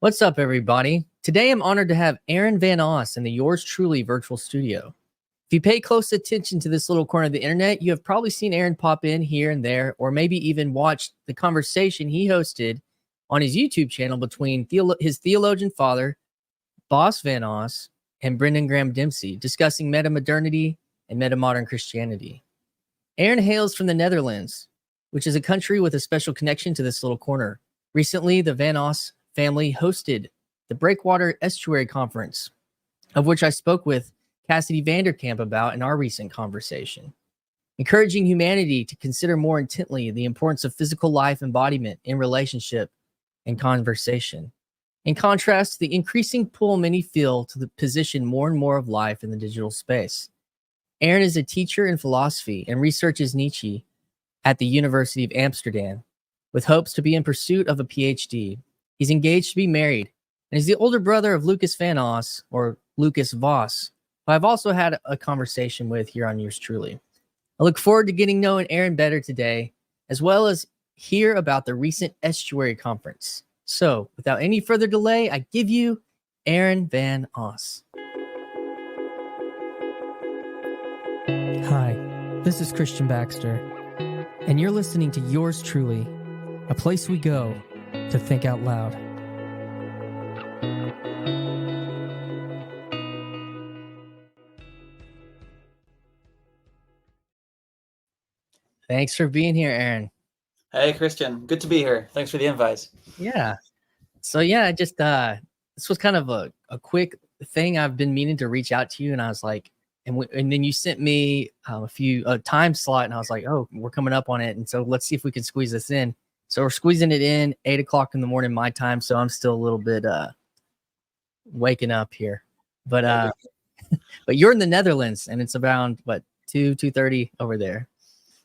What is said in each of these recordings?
What's up, everybody? Today I'm honored to have Aron Van Os in the Yours Truly virtual studio. If you pay close attention to this little corner of the internet, you have probably seen Aron pop in here and there, or maybe even watched the conversation he hosted on his YouTube channel between his theologian father, Boss Van Os, and Brendan Graham Dempsey, discussing metamodernity and metamodern Christianity. Aron hails from the Netherlands, which is a country with a special connection to this little corner. Recently, the Van Os family hosted the Breakwater Estuary Conference, of which I spoke with Cassidy Vanderkamp about in our recent conversation, encouraging humanity to consider more intently the importance of physical life embodiment in relationship and conversation. In contrast to the increasing pull many feel to the position more and more of life in the digital space. Aron is a teacher in philosophy and researches Nietzsche at the University of Amsterdam, with hopes to be in pursuit of a PhD. He's engaged to be married, and he's the older brother of Lucas Van Os, or Lucas Voss, who I've also had a conversation with here on Yours Truly. I look forward to getting knowing Aron better today, as well as hear about the recent Estuary Conference. So, without any further delay, I give you Aron Van Os. Hi, this is Christian Baxter, and you're listening to Yours Truly, a place we go to think out loud. Thanks for being here, Aron. Hey, Christian. Good to be here. Thanks for the invite. Yeah. So yeah, just this was kind of a quick thing. I've been meaning to reach out to you, and I was like, and then you sent me a time slot, and I was like, oh, we're coming up on it, and so let's see if we can squeeze this in. So we're squeezing it in 8 o'clock in the morning my time, so I'm still a little bit waking up here. But but you're in the Netherlands, and it's around what 2:30 over there.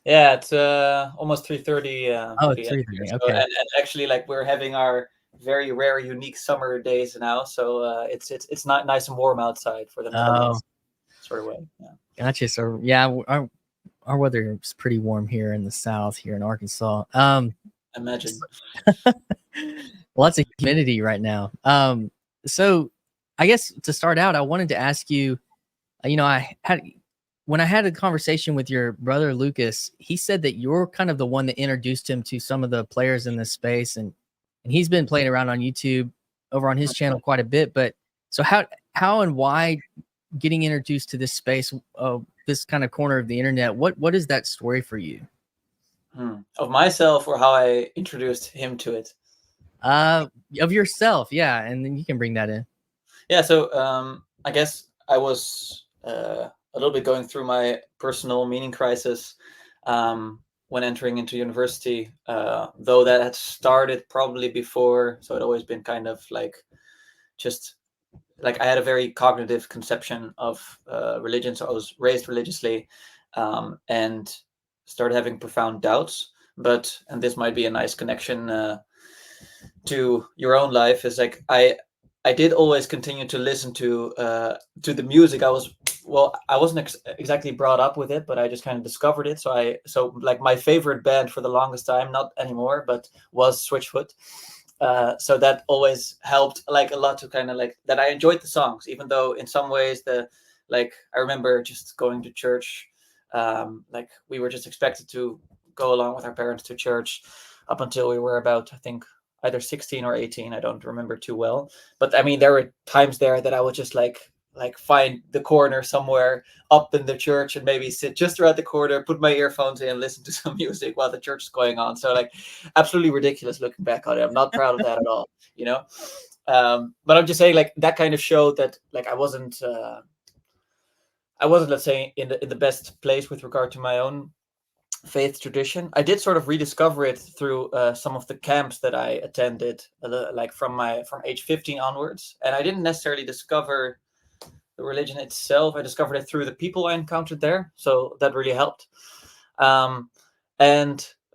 Yeah, it's almost 3:30. Oh, 3:30. So, Okay. and actually, like we're having our very rare, unique summer days now, so it's not nice and warm outside for the Netherlands, sort of way. Yeah. Gotcha. So yeah, our weather is pretty warm here in the south, here in Arkansas. Imagine. Lots of humidity right now. So I guess to start out, I wanted to ask you, when I had a conversation with your brother Lucas, he said that you're kind of the one that introduced him to some of the players in this space, and he's been playing around on YouTube over on his channel quite a bit. But so how and why getting introduced to this space, this kind of corner of the internet, what is that story for you? Of myself, or how I introduced him to it? Of yourself, yeah, and then you can bring that in. Yeah, so I guess I was a little bit going through my personal meaning crisis when entering into university, though that had started probably before. So it always been kind of like just like I had a very cognitive conception of religion. So I was raised religiously and started having profound doubts. But, and this might be a nice connection to your own life, is like I did always continue to listen to the music. I wasn't exactly brought up with it, but I just kind of discovered it. So like my favorite band for the longest time, not anymore, but was Switchfoot. So that always helped like a lot to kind of like that I enjoyed the songs, even though in some ways I remember just going to church. Like we were just expected to go along with our parents to church up until we were about, I think, either 16 or 18. I don't remember too well. But I mean, there were times there that I would just like find the corner somewhere up in the church and maybe sit just around the corner, put my earphones in and listen to some music while the church is going on. So like absolutely ridiculous looking back on it. I'm not proud of that at all, you know? But I'm just saying like that kind of showed that like I wasn't, let's say in the best place with regard to my own faith tradition. I did sort of rediscover it through some of the camps that I attended, like from age 15 onwards. And I didn't necessarily discover the religion itself. I discovered it through the people I encountered there. So that really helped.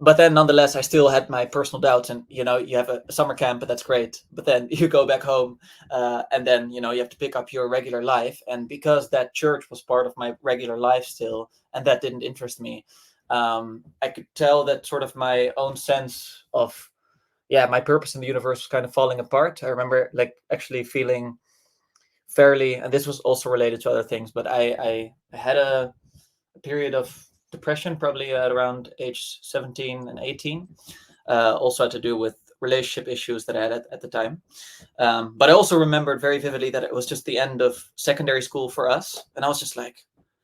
But then nonetheless, I still had my personal doubts. And, you have a summer camp, but that's great. But then you go back home and then, you have to pick up your regular life. And because that church was part of my regular life still, and that didn't interest me, I could tell that sort of my own sense of my purpose in the universe was kind of falling apart. I remember like actually feeling fairly, and this was also related to other things, but I had a period of depression probably at around age 17 and 18. Also had to do with relationship issues that I had at the time. But I also remembered very vividly that it was just the end of secondary school for us. And I was just like,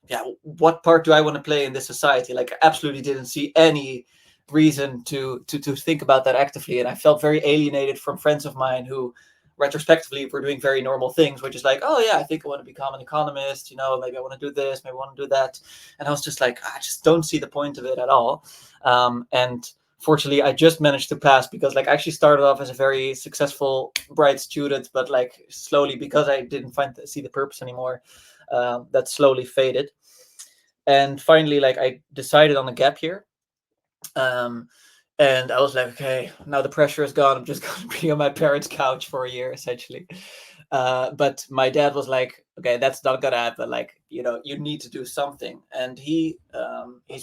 yeah, what part do I want to play in this society? Like, I absolutely didn't see any reason to think about that actively. And I felt very alienated from friends of mine who retrospectively were doing very normal things, which is like, oh yeah, I think I want to become an economist, maybe I want to do this, maybe I want to do that. And I was just like, I just don't see the point of it at all. And fortunately, I just managed to pass because like I actually started off as a very successful, bright student, but like slowly, because I didn't see the purpose anymore, that slowly faded. And finally, like I decided on a gap year. And I was like, okay, now the pressure is gone. I'm just going to be on my parents' couch for a year, essentially. But my dad was like, okay, that's not gonna happen. Like, you need to do something. And he's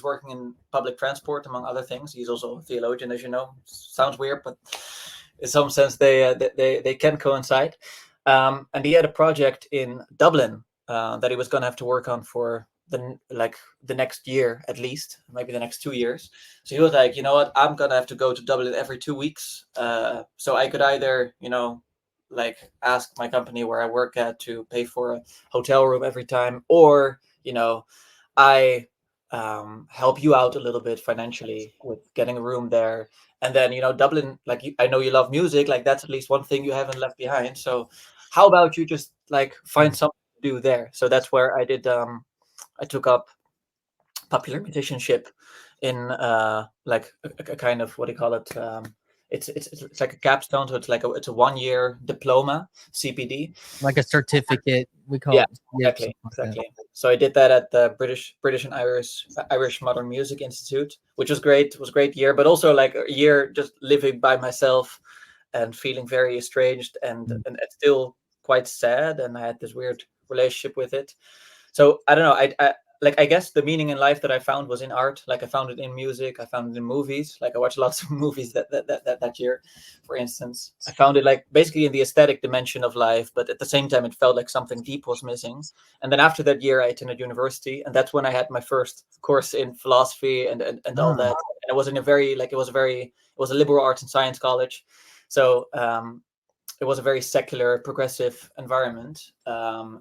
working in public transport, among other things. He's also a theologian, as you know. Sounds weird, but in some sense they can coincide. And he had a project in Dublin that he was gonna have to work on for the next year, at least, maybe the next 2 years. So he was like, you know what, I'm gonna have to go to Dublin every 2 weeks. So I could either, like ask my company where I work at to pay for a hotel room every time, or I help you out a little bit financially with getting a room there. And then Dublin, like I know you love music, like that's at least one thing you haven't left behind. So how about you just like find something to do there? So that's where I did. I took up popular musicianship in like a kind of, what do you call it? It's like a capstone, so it's a 1-year diploma, CPD, like a certificate. We call yeah, it. Yep, exactly, something like that. exactly. So I did that at the British and Irish Modern Music Institute, which was great. It was a great year, but also like a year just living by myself and feeling very estranged and it's still quite sad. And I had this weird relationship with it. So I don't know. I guess the meaning in life that I found was in art. Like I found it in music. I found it in movies. Like I watched lots of movies that year, for instance. I found it like basically in the aesthetic dimension of life, but at the same time, it felt like something deep was missing. And then after that year, I attended university, and that's when I had my first course in philosophy and all that. And it was in a very it was a liberal arts and science college. So it was a very secular, progressive environment,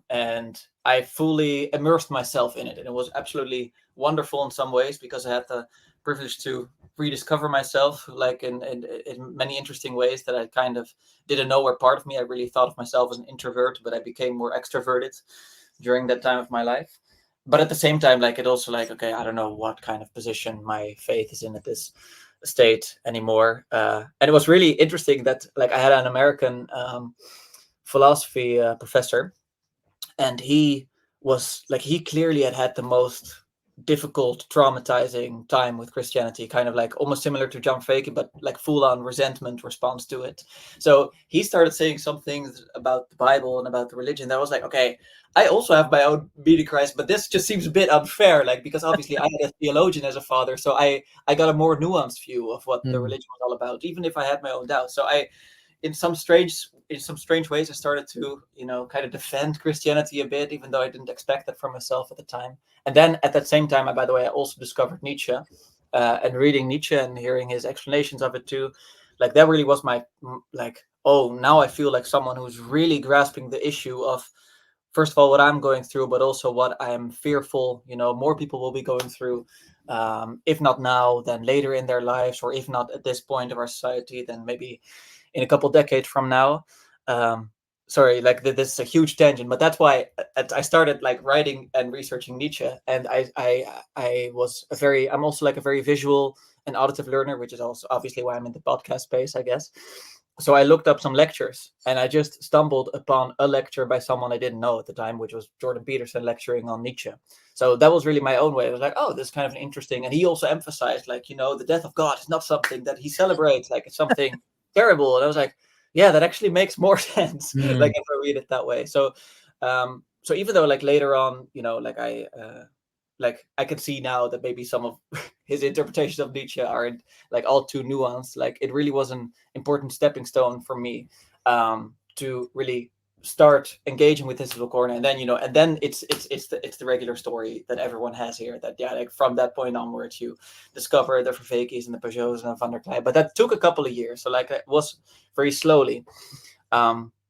and I fully immersed myself in it. And it was absolutely wonderful in some ways because I had the privilege to rediscover myself, like in many interesting ways that I kind of didn't know were part of me. I really thought of myself as an introvert, but I became more extroverted during that time of my life. But at the same time, like it also like, okay, I don't know what kind of position my faith is in at this state anymore. And it was really interesting that like I had an American philosophy professor, and he clearly had the most difficult, traumatizing time with Christianity, kind of like almost similar to John Fake, but like full on resentment response to it. So he started saying some things about the Bible and about the religion that was like, okay, I also have my own meaning crisis, but this just seems a bit unfair, like because obviously I had a theologian as a father, so I got a more nuanced view of what the religion was all about, even if I had my own doubts. So in some strange ways, I started to kind of defend Christianity a bit, even though I didn't expect that from myself at the time. And then at that same time, by the way, I also discovered Nietzsche, and reading Nietzsche and hearing his explanations of it too, like that really was my like, oh, now I feel like someone who's really grasping the issue of, first of all, what I'm going through, but also what I'm fearful more people will be going through, if not now, then later in their lives, or if not at this point of our society, then maybe in a couple decades from now. Sorry, like this is a huge tangent, but that's why I started like writing and researching Nietzsche. And I'm also like a very visual and auditive learner, which is also obviously why I'm in the podcast space, I guess. So I looked up some lectures, and I just stumbled upon a lecture by someone I didn't know at the time, which was Jordan Peterson lecturing on Nietzsche. So that was really my own way. I was like, oh, this is kind of interesting. And he also emphasized like, the death of God is not something that he celebrates, like it's something terrible. And I was like, yeah, that actually makes more sense. Like if I read it that way. So so even though like later on, like I like I can see now that maybe some of his interpretations of Nietzsche aren't like all too nuanced. Like it really was an important stepping stone for me to really start engaging with this little corner, and then and then it's the regular story that everyone has here, that like from that point onwards you discover the Vervekis and the Pageaus and Van der Kleij, but that took a couple of years, so like it was very slowly.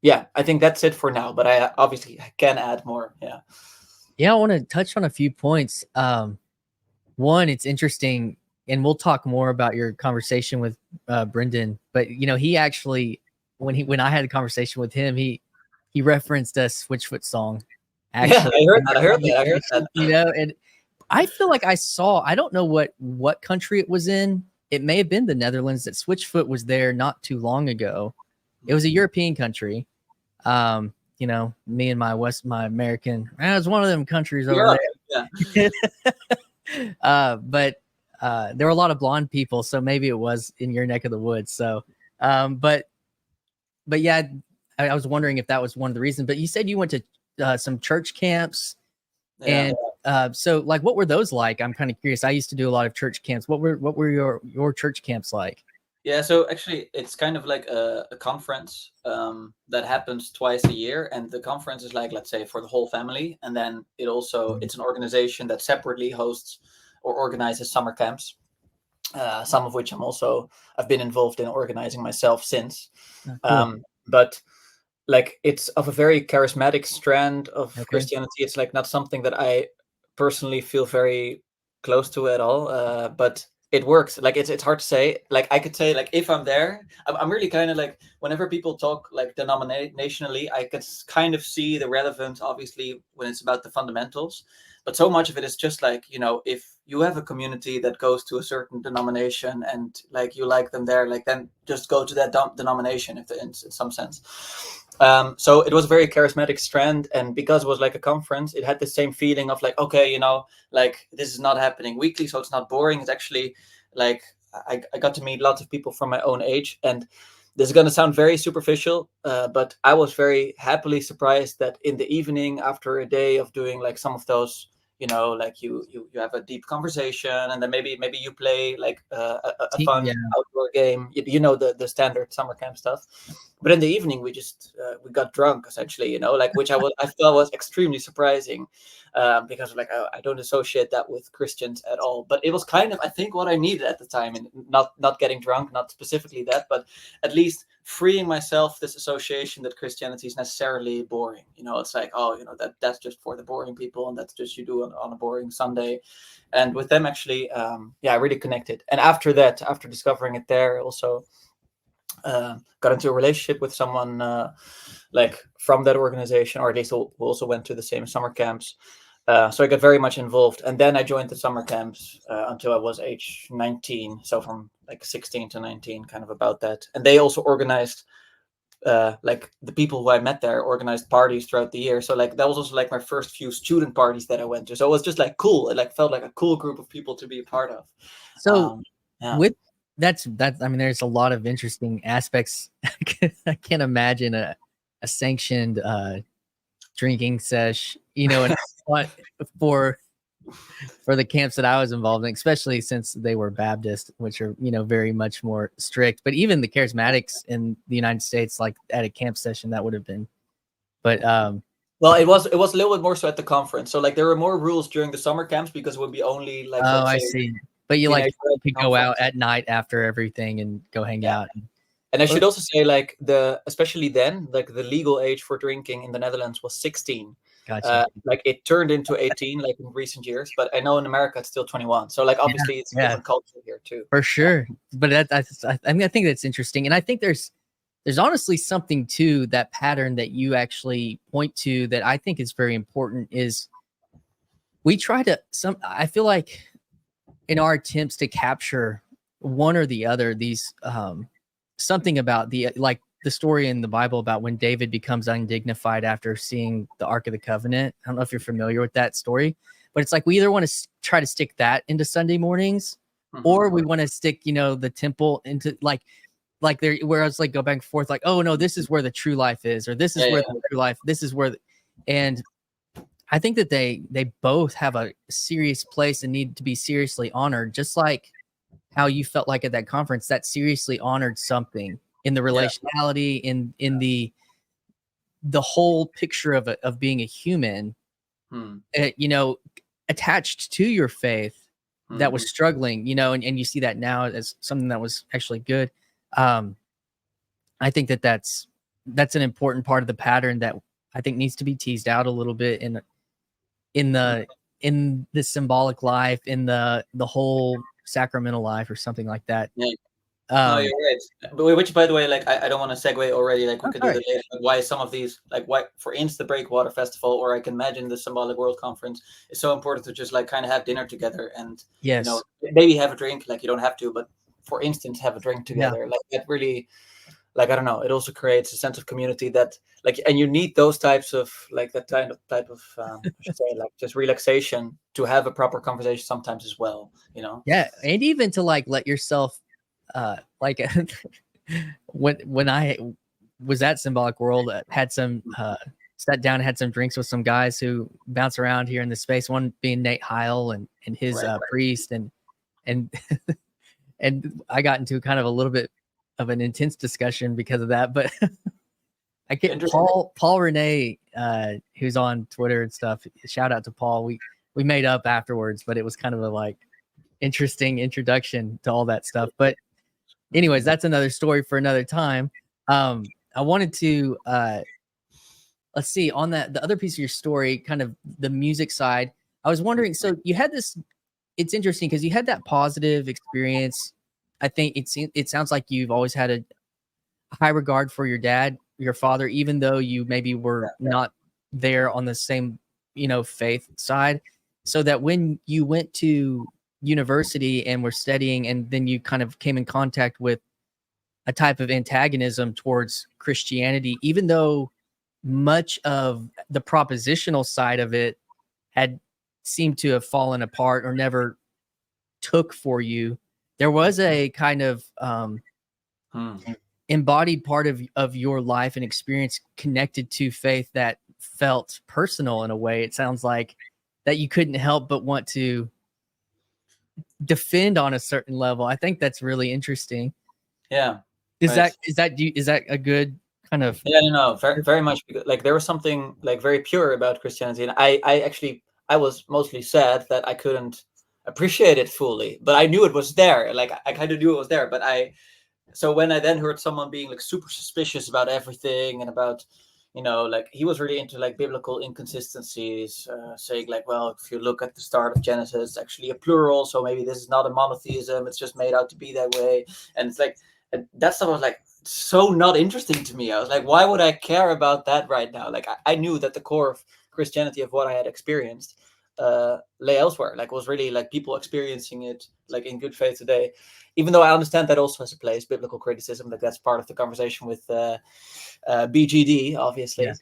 Yeah, I think that's it for now, but I obviously can add more. Yeah, I want to touch on a few points. One, it's interesting, and we'll talk more about your conversation with Brendan, but he actually, when I had a conversation with him, he referenced a Switchfoot song. Actually, I heard that. And I feel like I don't know what country it was in. It may have been the Netherlands, that Switchfoot was there not too long ago. It was a European country. Me and my American, it was one of them countries over there. Yeah. But there were a lot of blonde people, so maybe it was in your neck of the woods. So, but yeah, I was wondering if that was one of the reasons. But you said you went to some church camps, and so like, what were those like? I'm kind of curious. I used to do a lot of church camps. What were your church camps like? Yeah, so actually it's kind of like a conference that happens twice a year, and the conference is like, let's say, for the whole family, and then it's an organization that separately hosts or organizes summer camps, some of which I've been involved in organizing myself since. Cool. But like it's of a very charismatic strand of Christianity. It's like not something that I personally feel very close to at all, but it works. Like it's hard to say. Like I could say, like if I'm there, I'm really kind of like, whenever people talk like denominationally, I could kind of see the relevance, obviously, when it's about the fundamentals. But so much of it is just like, if you have a community that goes to a certain denomination and like you like them there, like then just go to that denomination, in some sense. So it was a very charismatic strand, and because it was like a conference, it had the same feeling of like, okay, like this is not happening weekly, so it's not boring. It's actually like I got to meet lots of people from my own age, and this is going to sound very superficial, but I was very happily surprised that in the evening, after a day of doing like some of those, like you have a deep conversation, and then maybe you play like a fun outdoor game, the standard summer camp stuff. But in the evening, we just we got drunk, essentially, like, which I felt was extremely surprising, because like I don't associate that with Christians at all. But it was kind of, I think, what I needed at the time, and not getting drunk, not specifically that, but at least freeing myself this association that Christianity is necessarily boring. It's like, that's just for the boring people, and that's just you do on a boring Sunday. And with them, actually, I really connected. And after that, after discovering it there, also got into a relationship with someone like from that organization, or at least who also went to the same summer camps. So I got very much involved, and then I joined the summer camps until I was age 19. So from like 16 to 19, kind of about that. And they also organized, like the people who I met there organized parties throughout the year. So like that was also like my first few student parties that I went to. So it was just like cool. It like felt like a cool group of people to be a part of. So with that's I mean, there's a lot of interesting aspects. I can't imagine a sanctioned drinking sesh, and for the camps that I was involved in, especially since they were Baptist, which are very much more strict. But even the charismatics in the United States, like at a camp session, that would have been. But well, it was a little bit more so at the conference. So like there were more rules during the summer camps, because it would be only like, I see. But you like could go out at night after everything and go hang out. And I should also say, like especially then, like the legal age for drinking in the Netherlands was 16. Gotcha. Like it turned into 18 like in recent years, but I know in America it's still 21. So like obviously it's a different culture here too. For sure. But I think that's interesting, and I think there's honestly something to that pattern that you actually point to that I think is very important. Is we try to I feel like in our attempts to capture one or the other, these something about the story in the Bible about when David becomes undignified after seeing the Ark of the Covenant. I don't know if you're familiar with that story, but it's like we either want to try to stick that into Sunday mornings, or we want to stick, the temple into like there, where it's like go back and forth, like, oh no, this is where the true life is, or this is where the true life, this is where, and I think that they both have a serious place and need to be seriously honored, just like how you felt like at that conference that seriously honored something in the Yeah. relationality, in the whole picture of being a human, you know, attached to your faith that was struggling, you know, and you see that now as something that was actually good. Um, I think that that's an important part of the pattern that I think needs to be teased out a little bit in the in the symbolic life, in the whole sacramental life, or something like that. Yeah. No, Um, you're right. But which, by the way, like I don't want to segue already. Like we oh, could do sorry. that later. Like why some of these, like why, for instance, the Breakwater Festival, or I can imagine the Symbolic World Conference, is so important to just like kind of have dinner together and Yes. maybe have a drink. Like you don't have to, but for instance, have a drink Yeah. together. Like that really, like I don't know, it also creates a sense of community that like, and you need those types of like that type of I should say like just relaxation to have a proper conversation sometimes as well. Yeah, and even to like let yourself like when I was at Symbolic World, had some sat down, had some drinks with some guys who bounce around here in the space, one being Nate Heil and his Right. priest, and and I got into kind of a little bit of an intense discussion because of that, but I get Interesting. Paul Renee, who's on Twitter and stuff. Shout out to Paul. We made up afterwards, but it was kind of a like interesting introduction to all that stuff. But anyways, that's another story for another time. I wanted to let's see, on that the other piece of your story, kind of the music side. I was wondering, so you had this. It's interesting because you had that positive experience. I think it sounds like you've always had a high regard for your dad, your father, even though you maybe were not there on the same, you know, faith side. So that when you went to university and were studying, and then you kind of came in contact with a type of antagonism towards Christianity, even though much of the propositional side of it had seemed to have fallen apart or never took for you, there was a kind of embodied part of your life and experience connected to faith that felt personal in a way. It sounds like that you couldn't help but want to defend on a certain level. I think that's really interesting. Yeah. Is Right. that a good kind of? Yeah, no, very, very much. Because, like, there was something like very pure about Christianity, and I was mostly sad that I couldn't appreciate it fully, but I knew it was there. Like, I kind of knew it was there, but so when I then heard someone being like super suspicious about everything and about, like he was really into like biblical inconsistencies, saying like, well, if you look at the start of Genesis, it's actually a plural, so maybe this is not a monotheism; it's just made out to be that way, and it's like that stuff was like so not interesting to me. I was like, why would I care about that right now? Like I knew that the core of Christianity, of what I had experienced, lay elsewhere. Like was really like people experiencing it like in good faith today. Even though I understand that also has a place, biblical criticism, like that's part of the conversation with BGD, obviously. Yes.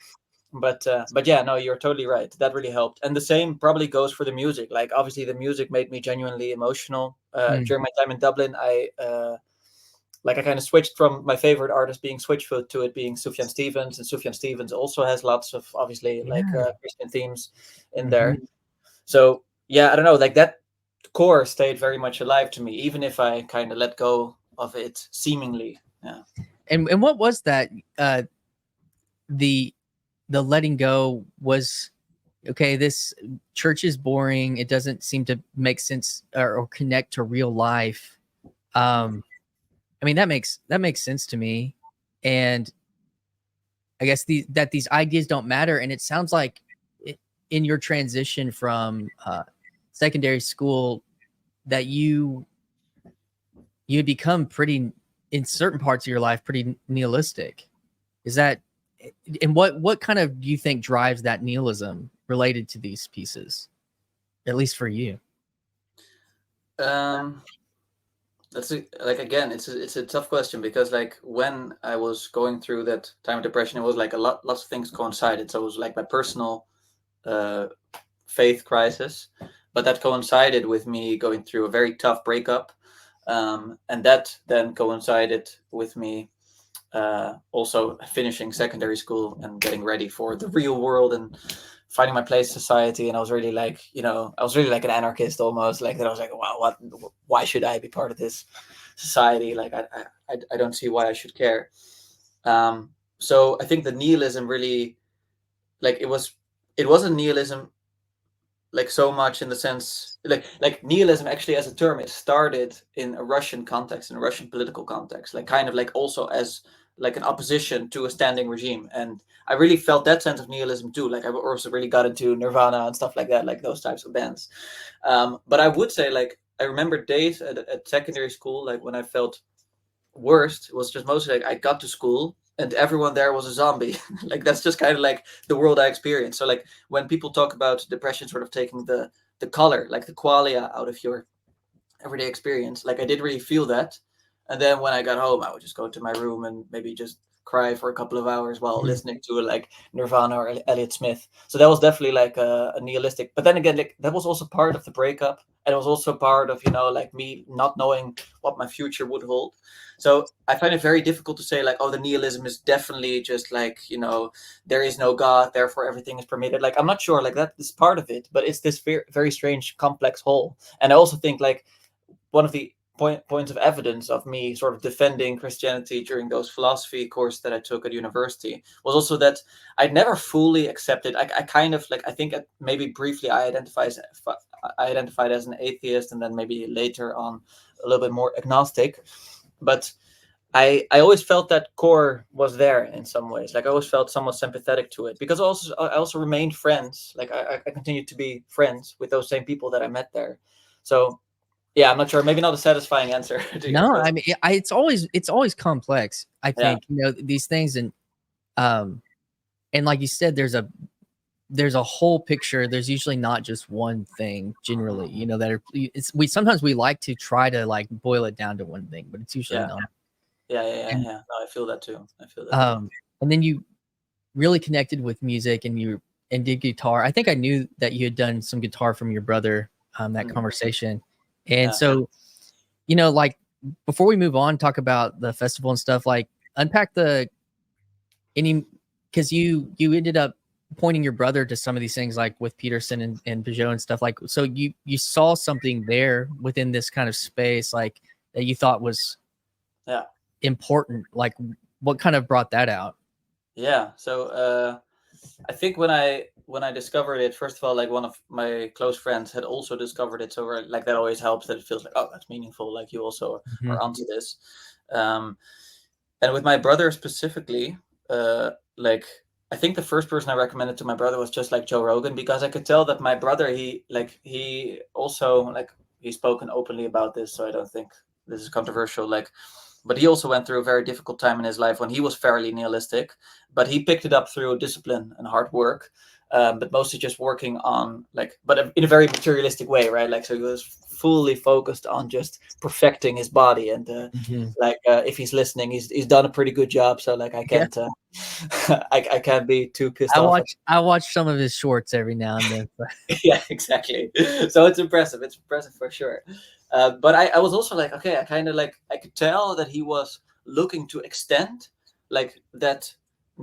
But yeah, no, you're totally right. That really helped, and the same probably goes for the music. Like obviously, the music made me genuinely emotional. During my time in Dublin, I kind of switched from my favorite artist being Switchfoot to it being Sufjan Stevens, and Sufjan Stevens also has lots of obviously like Christian themes in there. So yeah, I don't know, like that core stayed very much alive to me, even if I kind of let go of it seemingly. Yeah. And what was that? The letting go was, okay, this church is boring. It doesn't seem to make sense or connect to real life. I mean, that makes sense to me. And I guess these ideas don't matter. And it sounds like in your transition from secondary school that you had become pretty, in certain parts of your life, pretty nihilistic. Is that, and what kind of do you think drives that nihilism related to these pieces, at least for you? That's like again, it's a tough question because like when I was going through that time of depression, it was like lots of things coincided. So it was like my personal uh, faith crisis, but that coincided with me going through a very tough breakup, and that then coincided with me also finishing secondary school and getting ready for the real world and finding my place in society. And I was really like, I was really like an anarchist almost. Like that, I was like, wow, why should I be part of this society? Like I don't see why I should care. So I think the nihilism really, like it wasn't nihilism like so much in the sense like nihilism actually as a term, it started in a Russian context, in a Russian political context, like kind of like also as like an opposition to a standing regime. And I really felt that sense of nihilism too. Like I also really got into Nirvana and stuff like that, like those types of bands. But I would say, like, I remember days at secondary school, like when I felt worst, it was just mostly like I got to school and everyone there was a zombie. Like that's just kind of like the world I experienced. So like when people talk about depression sort of taking the color, like the qualia out of your everyday experience, like I did really feel that. And then when I got home, I would just go to my room and maybe just cry for a couple of hours while listening to like Nirvana or Elliott Smith. So that was definitely like a nihilistic. But then again, like that was also part of the breakup, and it was also part of like me not knowing what my future would hold. So I find it very difficult to say like, oh, the nihilism is definitely just like, there is no God, therefore everything is permitted. Like I'm not sure, like that is part of it, but it's this very, very strange, complex whole. And I also think like one of the points of evidence of me sort of defending Christianity during those philosophy course that I took at university was also that I'd never fully accepted. I kind of like, I think maybe briefly I identified as an atheist, and then maybe later on a little bit more agnostic. But I always felt that core was there in some ways. Like I always felt somewhat sympathetic to it, because I also remained friends. Like I continued to be friends with those same people that I met there. So yeah, I'm not sure. Maybe not a satisfying answer to your No, question. I mean, it's always complex. I Yeah. think, these things, and like you said, there's a whole picture. There's usually not just one thing generally, that sometimes we like to try to like boil it down to one thing, but it's usually not. Yeah. And, No, I feel that too. and then you really connected with music, and did guitar. I think I knew that you had done some guitar from your brother, that conversation. And so, like before we move on, talk about the festival and stuff, like unpack because you ended up pointing your brother to some of these things, like with Peterson and Peugeot and stuff, like, so you saw something there within this kind of space, like that you thought was important. Like what kind of brought that out? Yeah. So I think when I discovered it, first of all, like one of my close friends had also discovered it. So like that always helps, that it feels like, oh, that's meaningful. Like you also are onto this. And with my brother specifically, like I think the first person I recommended to my brother was just like Joe Rogan, because I could tell that my brother, he also like, he's spoken openly about this, so I don't think this is controversial. Like, but he also went through a very difficult time in his life when he was fairly nihilistic, but he picked it up through discipline and hard work. But mostly just working on but in a very materialistic way, right? Like, so he was fully focused on just perfecting his body, and if he's listening, he's done a pretty good job. So like I can't I can't be too pissed off. I watch some of his shorts every now and then. Yeah, exactly. So it's impressive for sure. But I was also like, okay, I kind of like, I could tell that he was looking to extend like that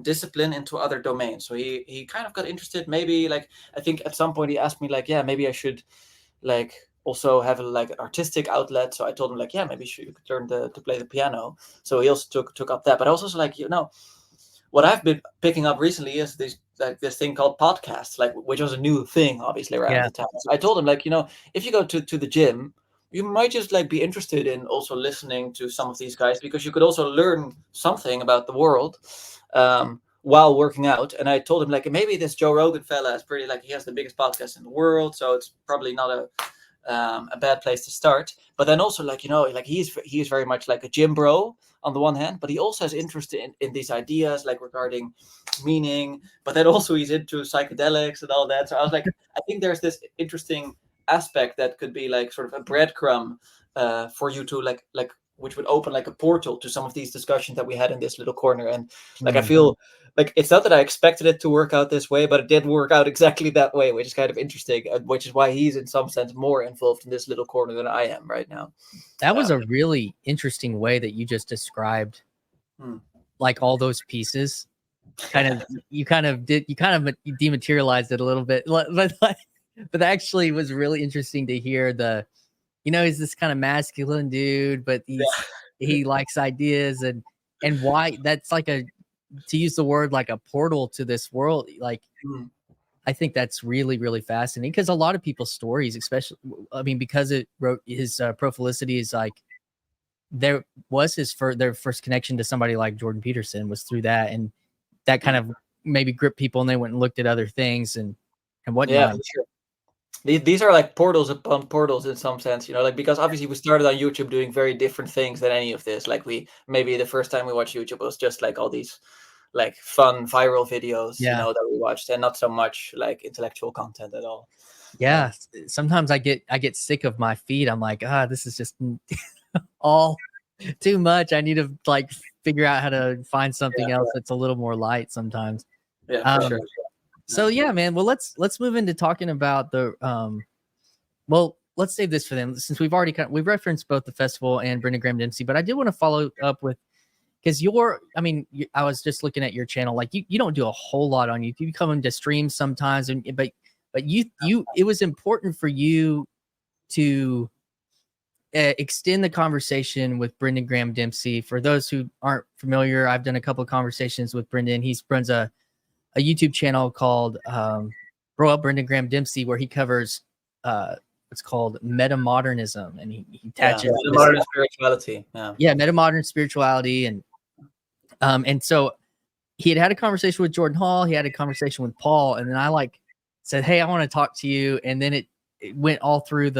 discipline into other domains. So he kind of got interested. Maybe like, I think at some point he asked me like, yeah, maybe I should like also have like an artistic outlet. So I told him like, yeah, maybe you could learn to play the piano. So he also took up that. But I was also like, what I've been picking up recently is this thing called podcasts, like, which was a new thing obviously around the time. So I told him like, if you go to the gym, you might just like be interested in also listening to some of these guys, because you could also learn something about the world while working out. And I told him like, maybe this Joe Rogan fella is pretty, like, he has the biggest podcast in the world, so it's probably not a bad place to start. But then also like, like he's very much like a gym bro on the one hand, but he also has interest in these ideas like regarding meaning, but then also he's into psychedelics and all that. So I was like, I think there's this interesting aspect that could be like sort of a breadcrumb for you to like which would open like a portal to some of these discussions that we had in this little corner. And like I feel like it's not that I expected it to work out this way, but it did work out exactly that way, which is kind of interesting, which is why he's in some sense more involved in this little corner than I am right now. That was a really interesting way that you just described like all those pieces. You kind of dematerialized it a little bit, but actually it was really interesting to hear he's this kind of masculine dude, but he likes ideas and why that's like to use the word like a portal to this world. Like, I think that's really, really fascinating because a lot of people's stories, especially, I mean, because it wrote his Profilicity is like, there was their first connection to somebody like Jordan Peterson was through that. And that kind of maybe gripped people and they went and looked at other things and whatnot. Yeah, for sure. These are like portals upon portals in some sense, like because obviously we started on YouTube doing very different things than any of this. Like maybe the first time we watched YouTube was just like all these like fun viral videos, that we watched, and not so much like intellectual content at all. Yeah. Sometimes I get sick of my feed. I'm like, this is just all too much. I need to like figure out how to find something else that's a little more light sometimes. Yeah, for sure. So yeah, man. Well, let's move into talking about the well, let's save this for them since we've we've referenced both the festival and Brendan Graham Dempsey, but I did want to follow up with because I was just looking at your channel. Like you don't do a whole lot on YouTube. You come into streams sometimes, but it was important for you to extend the conversation with Brendan Graham Dempsey. For those who aren't familiar, I've done a couple of conversations with Brendan. He runs a YouTube channel called Brendan Graham Dempsey, where he covers what's called metamodernism, and he attaches metamodern spirituality. Metamodern spirituality, and so he had a conversation with Jordan Hall. He had a conversation with Paul, and then I said, "Hey, I want to talk to you," and then it went all through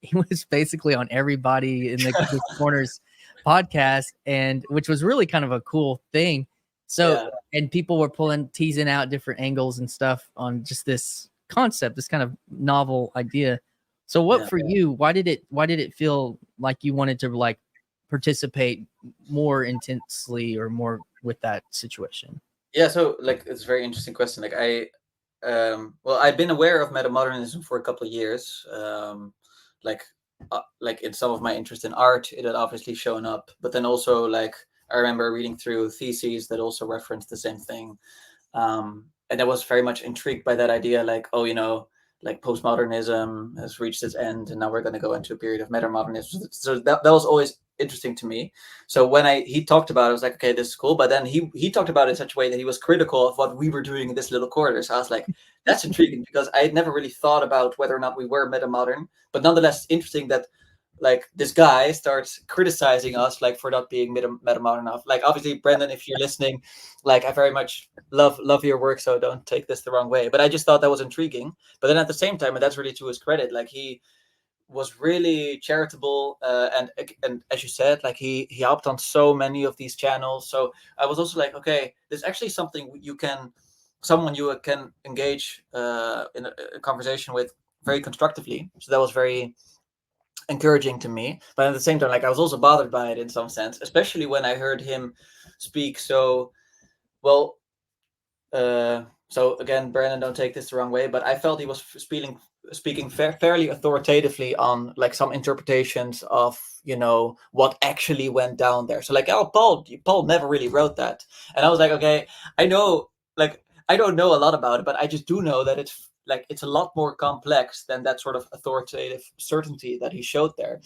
he was basically on everybody in the Corners podcast, and which was really kind of a cool thing. So, and people were teasing out different angles and stuff on just this concept, this kind of novel idea. So what for you, why did it feel like you wanted to like participate more intensely or more with that situation? Yeah. So like, it's a very interesting question. Like I've been aware of metamodernism for a couple of years. Like in some of my interest in art, it had obviously shown up, but then also like, I remember reading through theses that also referenced the same thing. And I was very much intrigued by that idea, like, like postmodernism has reached its end and now we're going to go into a period of metamodernism. So that was always interesting to me. So when he talked about it, I was like, okay, this is cool. But then he talked about it in such a way that he was critical of what we were doing in this little corridor. So I was like, that's intriguing because I had never really thought about whether or not we were metamodern, but nonetheless interesting that like this guy starts criticizing us like for not being metamodern enough. Like obviously, Brendan, if you're listening, like I very much love your work, so don't take this the wrong way. But I just thought that was intriguing. But then at the same time, and that's really to his credit, like he was really charitable, and as you said, like he helped on so many of these channels. So I was also like, okay, there's actually someone you can engage in a conversation with very constructively. So that was very encouraging to me, but at the same time, like I was also bothered by it in some sense, especially when I heard him speak so well. So again, Brandon, don't take this the wrong way, but I felt he was speaking fairly authoritatively on like some interpretations of what actually went down there. So like, Paul never really wrote that, and I was like, okay, I know, like I don't know a lot about it, but I just do know that it's a lot more complex than that sort of authoritative certainty that he showed there,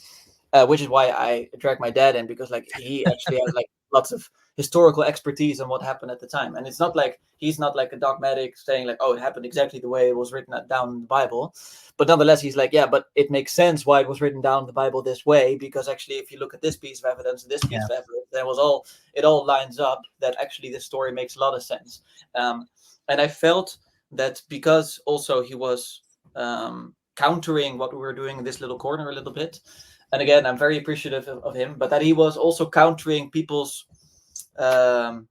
which is why I dragged my dad in, because like he actually has like lots of historical expertise on what happened at the time, and it's not like he's not like a dogmatic saying like, oh, it happened exactly the way it was written down in the Bible, but nonetheless he's like, yeah, but it makes sense why it was written down in the Bible this way, because actually if you look at this piece of evidence and this piece of evidence, then it all lines up that actually this story makes a lot of sense. And I felt that because also he was countering what we were doing in this little corner a little bit, and again, I'm very appreciative of him, but that he was also countering people's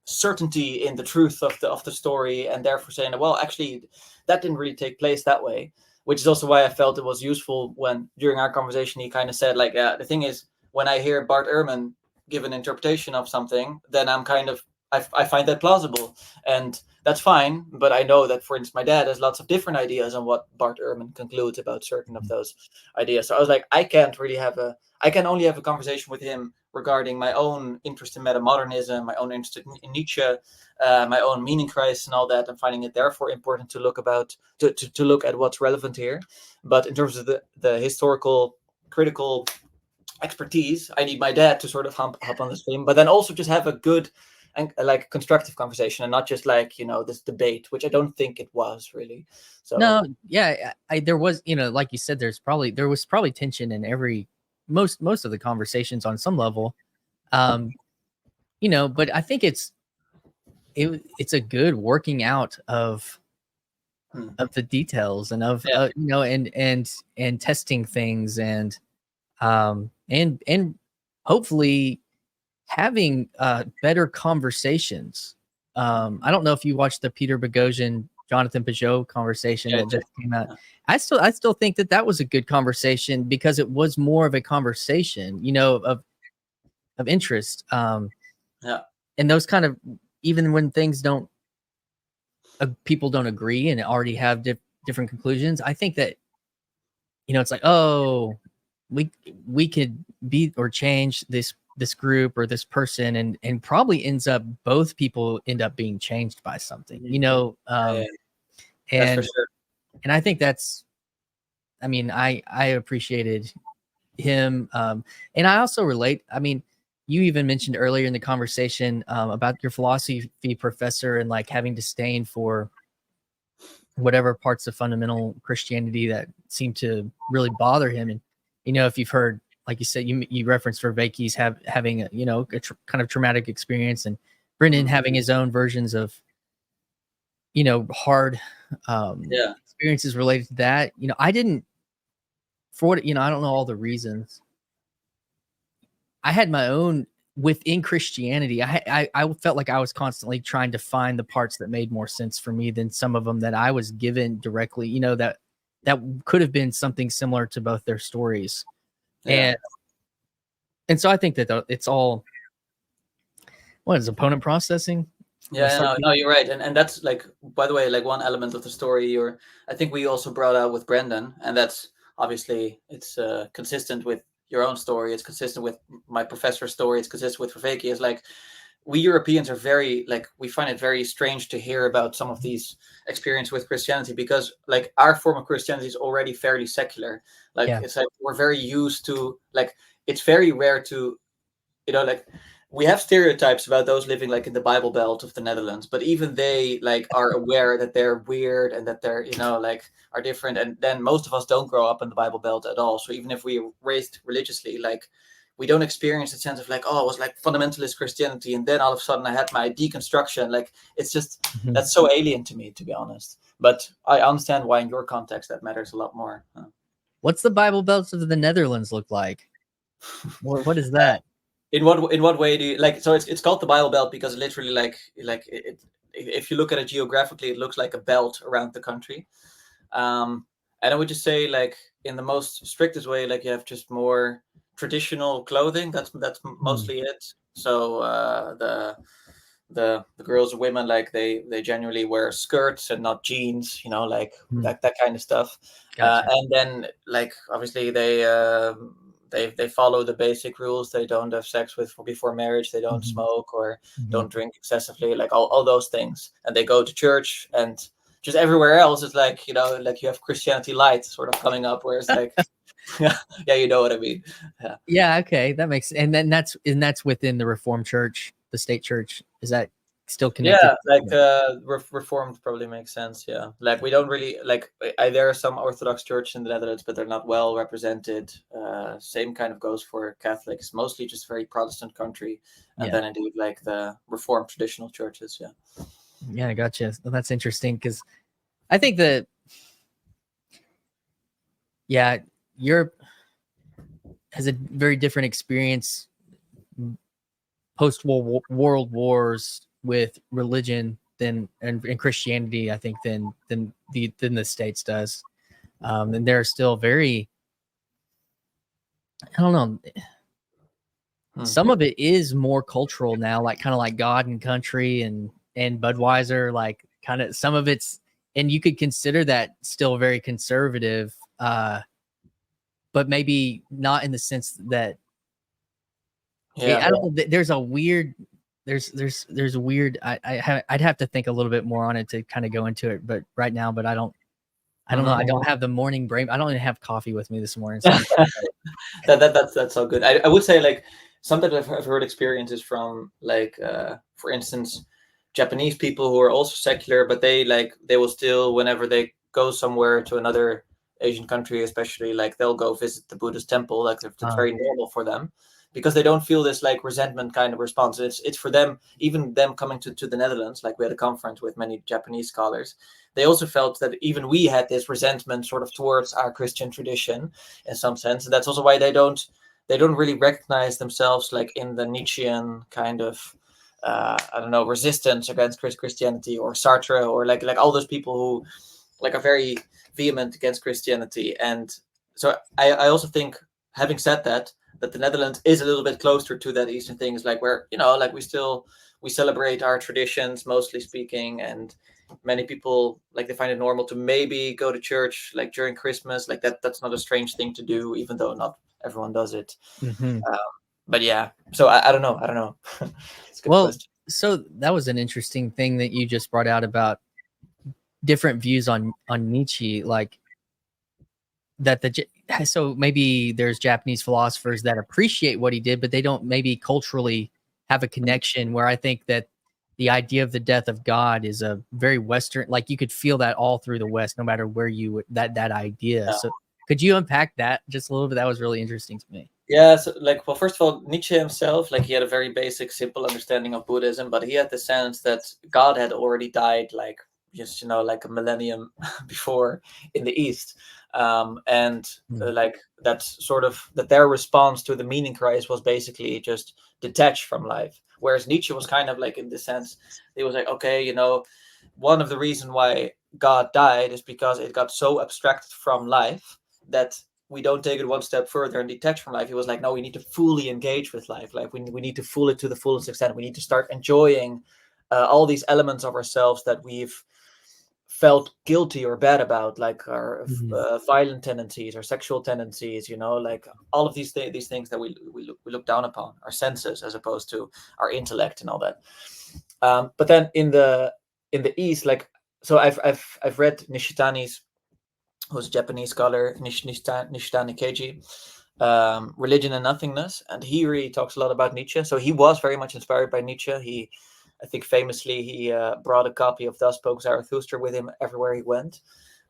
certainty in the truth of the story, and therefore saying, well, actually, that didn't really take place that way, which is also why I felt it was useful when, during our conversation, he kind of said, like, the thing is, when I hear Bart Ehrman give an interpretation of something, then I find that plausible, and that's fine. But I know that, for instance, my dad has lots of different ideas on what Bart Ehrman concludes about certain of those ideas. So I was like, I can only have a conversation with him regarding my own interest in metamodernism, my own interest in Nietzsche, my own meaning crisis and all that. I'm finding it therefore important to look at what's relevant here. But in terms of the historical critical expertise, I need my dad to sort of hop on the stream, but then also just have a good and like constructive conversation, and not just like, this debate, which I don't think it was really. So no, yeah, there was, like you said, there was probably tension in most of the conversations on some level, but I think it's a good working out of the details and of and testing things and hopefully having better conversations. I don't know if you watched the Peter Boghossian, Jonathan Peugeot conversation that just came out. I still think that was a good conversation because it was more of a conversation, of interest. And those kind of, even when things people don't agree and already have different conclusions, I think that, it's like, oh, we could be or change this group or this person, and probably both people end up being changed by something, that's for sure. And I think that's, I appreciated him. And I also relate. You even mentioned earlier in the conversation about your philosophy professor and like having disdain for whatever parts of fundamental Christianity that seem to really bother him. And, if you've heard, like you said, you referenced Vervaeke's having a, kind of traumatic experience, and Brendan having his own versions of, hard experiences related to that. I didn't, for what, I don't know all the reasons. I had my own within Christianity. I felt like I was constantly trying to find the parts that made more sense for me than some of them that I was given directly, that could have been something similar to both their stories. And so I think that it's all, what is opponent processing? Yeah, no, you're right. And that's like, by the way, like one element of the story, I think we also brought out with Brendan, and that's obviously it's consistent with your own story. It's consistent with my professor's story. It's consistent with Vervaeke. It's like, we Europeans are very, like, we find it very strange to hear about some of these experiences with Christianity, because like our form of Christianity is already fairly secular. Like, it's like we're very used to, like, it's very rare to, like, we have stereotypes about those living like in the Bible Belt of the Netherlands, but even they like are aware that they're weird and that they're, like, are different. And then most of us don't grow up in the Bible Belt at all. So even if we were raised religiously, like, we don't experience the sense of like, oh, it was like fundamentalist Christianity, and then all of a sudden I had my deconstruction. Like, it's just, that's so alien to me, to be honest. But I understand why in your context that matters a lot more. What's the Bible Belts of the Netherlands look like? What is that? In what way do you like? So it's called the Bible Belt because literally, like if you look at it geographically, it looks like a belt around the country. And I would just say, like, in the most strictest way, like, you have just more traditional clothing. That's mostly it. So the girls and women, like, they generally wear skirts and not jeans, like that kind of stuff. Gotcha. And then, like, obviously they follow the basic rules. They don't have sex before marriage. They don't smoke or don't drink excessively, like all those things. And they go to church, and just everywhere else is like, like you have Christianity light sort of coming up, where it's like, yeah, you know what I mean. Yeah. Okay. That makes, and then that's within the Reformed Church, the state church. Is that still connected? Yeah, like Reformed probably makes sense. Yeah, like we don't really like. There are some Orthodox churches in the Netherlands, but they're not well represented. Same kind of goes for Catholics. Mostly just very Protestant country, and then indeed like the Reformed traditional churches. Yeah. Yeah, I gotcha. Well, that's interesting because I think that Europe has a very different experience post-world wars with religion and Christianity, I think, than the States does. And they're still very, I don't know. Some of it is more cultural now, like kind of like God and Country and Budweiser, like kind of some of it's, and you could consider that still very conservative, but maybe not in the sense that Yeah. I don't know. There's a weird. There's a weird. I'd have to think a little bit more on it to kind of go into it, but right now, but I don't. I don't know. I don't have the morning brain. I don't even have coffee with me this morning. So That's so good. I would say like sometimes I've heard experiences from like for instance Japanese people who are also secular, but they will still, whenever they go somewhere to another Asian country, especially, like they'll go visit the Buddhist temple. Like it's very normal for them because they don't feel this like resentment kind of response. It's for them, even them coming to the Netherlands. Like we had a conference with many Japanese scholars. They also felt that even we had this resentment sort of towards our Christian tradition in some sense. And that's also why they don't really recognize themselves like in the Nietzschean kind of I don't know, resistance against Christianity, or Sartre, or like all those people who like are very vehement against Christianity. And so I also think, having said that, that the Netherlands is a little bit closer to that Eastern things, like where, you know, like we celebrate our traditions, mostly speaking, and many people like they find it normal to maybe go to church like during Christmas, like that's not a strange thing to do, even though not everyone does it. But yeah, so I don't know. It's a good question. So that was an interesting thing that you just brought out about different views on Nietzsche, like that so maybe there's Japanese philosophers that appreciate what he did, but they don't maybe culturally have a connection, where I think that the idea of the death of God is a very Western, like you could feel that all through the West, no matter where you that idea. Yeah. So could you unpack that just a little bit? That was really interesting to me. Yeah, so like, well, first of all, Nietzsche himself, like he had a very basic, simple understanding of Buddhism, but he had the sense that God had already died, like just, you know, like a millennium before in the East. Like that's sort of that their response to the meaning crisis was basically just detached from life. Whereas Nietzsche was kind of like, in this sense, he was like, okay, you know, one of the reasons why God died is because it got so abstracted from life that we don't take it one step further and detach from life. He was like, no, we need to fully engage with life. Like we need to fool it to the fullest extent. We need to start enjoying all these elements of ourselves that we've felt guilty or bad about, like our violent tendencies, our sexual tendencies, you know, like all of these things that we look down upon, our senses as opposed to our intellect and all that. But then in the East, like, so I've read Nishitani's, who's a Japanese scholar, Nishitani Keiji, Religion and Nothingness, and he really talks a lot about Nietzsche. So he was very much inspired by Nietzsche. I think famously, he brought a copy of Thus Spoke Zarathustra with him everywhere he went.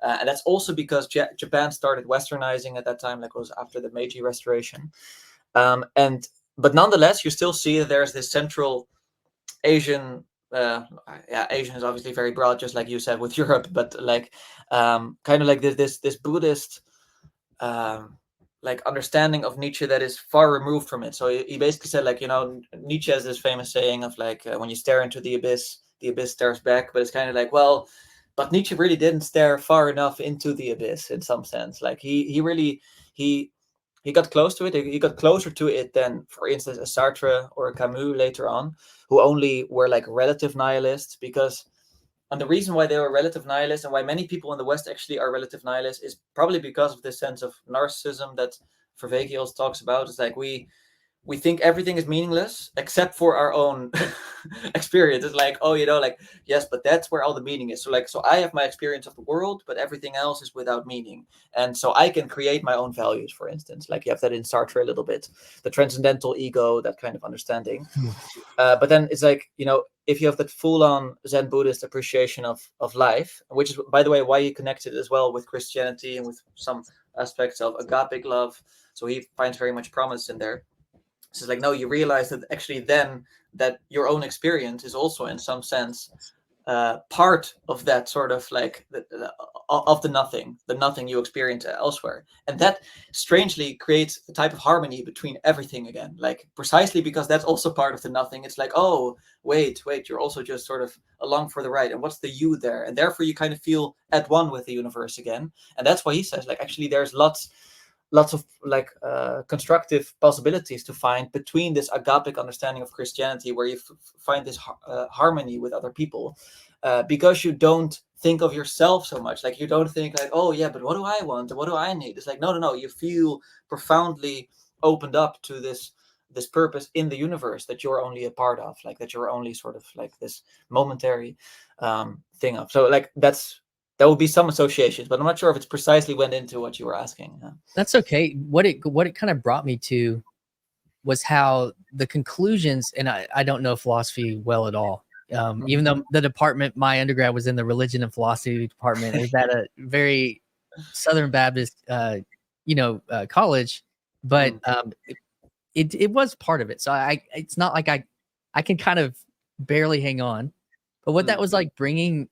And that's also because Japan started westernizing at that time, like it was after the Meiji Restoration. But nonetheless, you still see that there's this central Asian, Asian is obviously very broad, just like you said with Europe, but like kind of like this Buddhist like understanding of Nietzsche that is far removed from it. So he basically said, like, you know, Nietzsche has this famous saying of like, when you stare into the abyss stares back. But it's kind of like, well, but Nietzsche really didn't stare far enough into the abyss in some sense. Like he really got close to it. He got closer to it than, for instance, a Sartre or a Camus later on, who only were like relative nihilists. And the reason why they were relative nihilists, and why many people in the West actually are relative nihilists, is probably because of this sense of narcissism that Vervaeke also talks about. It's like we think everything is meaningless except for our own experience. It's like, oh, you know, like, yes, but that's where all the meaning is. So I have my experience of the world, but everything else is without meaning. And so I can create my own values, for instance. Like you have that in Sartre a little bit, the transcendental ego, that kind of understanding. But then it's like, you know, if you have that full-on Zen Buddhist appreciation of life, which is, by the way, why he connected as well with Christianity and with some aspects of agapic love. So he finds very much promise in there. So it's like, no, you realize that actually then that your own experience is also in some sense part of that sort of like of the nothing you experience elsewhere. And that strangely creates a type of harmony between everything again, like precisely because that's also part of the nothing. It's like, oh, wait, you're also just sort of along for the ride. And what's the you there? And therefore you kind of feel at one with the universe again. And that's why he says, like, actually there's lots of like constructive possibilities to find between this agapic understanding of Christianity, where you find this harmony with other people, because you don't think of yourself so much. Like you don't think like, oh yeah, but what do I want? What do I need? It's like, no. You feel profoundly opened up to this this purpose in the universe that you're only a part of, like that you're only sort of like this momentary thing of. So like that would be some associations, but I'm not sure if it's precisely went into what you were asking. That's okay. What it kind of brought me to was how the conclusions, and I don't know philosophy well at all. Even though the department, my undergrad was in the religion and philosophy department, it was at a very Southern Baptist, college, but it was part of it. So it's not like I can kind of barely hang on, but what that was like bringing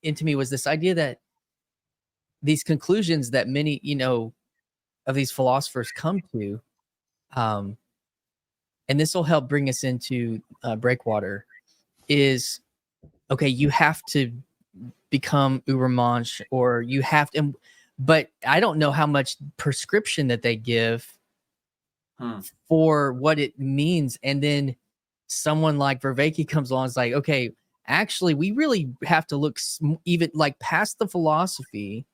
into me was this idea that these conclusions that many, of these philosophers come to, and this will help bring us into Breakwater, is okay, you have to become Übermensch, or you have to, but I don't know how much prescription that they give for what it means. And then someone like Vervaeke comes along and is like, okay, actually, we really have to look even like past the philosophy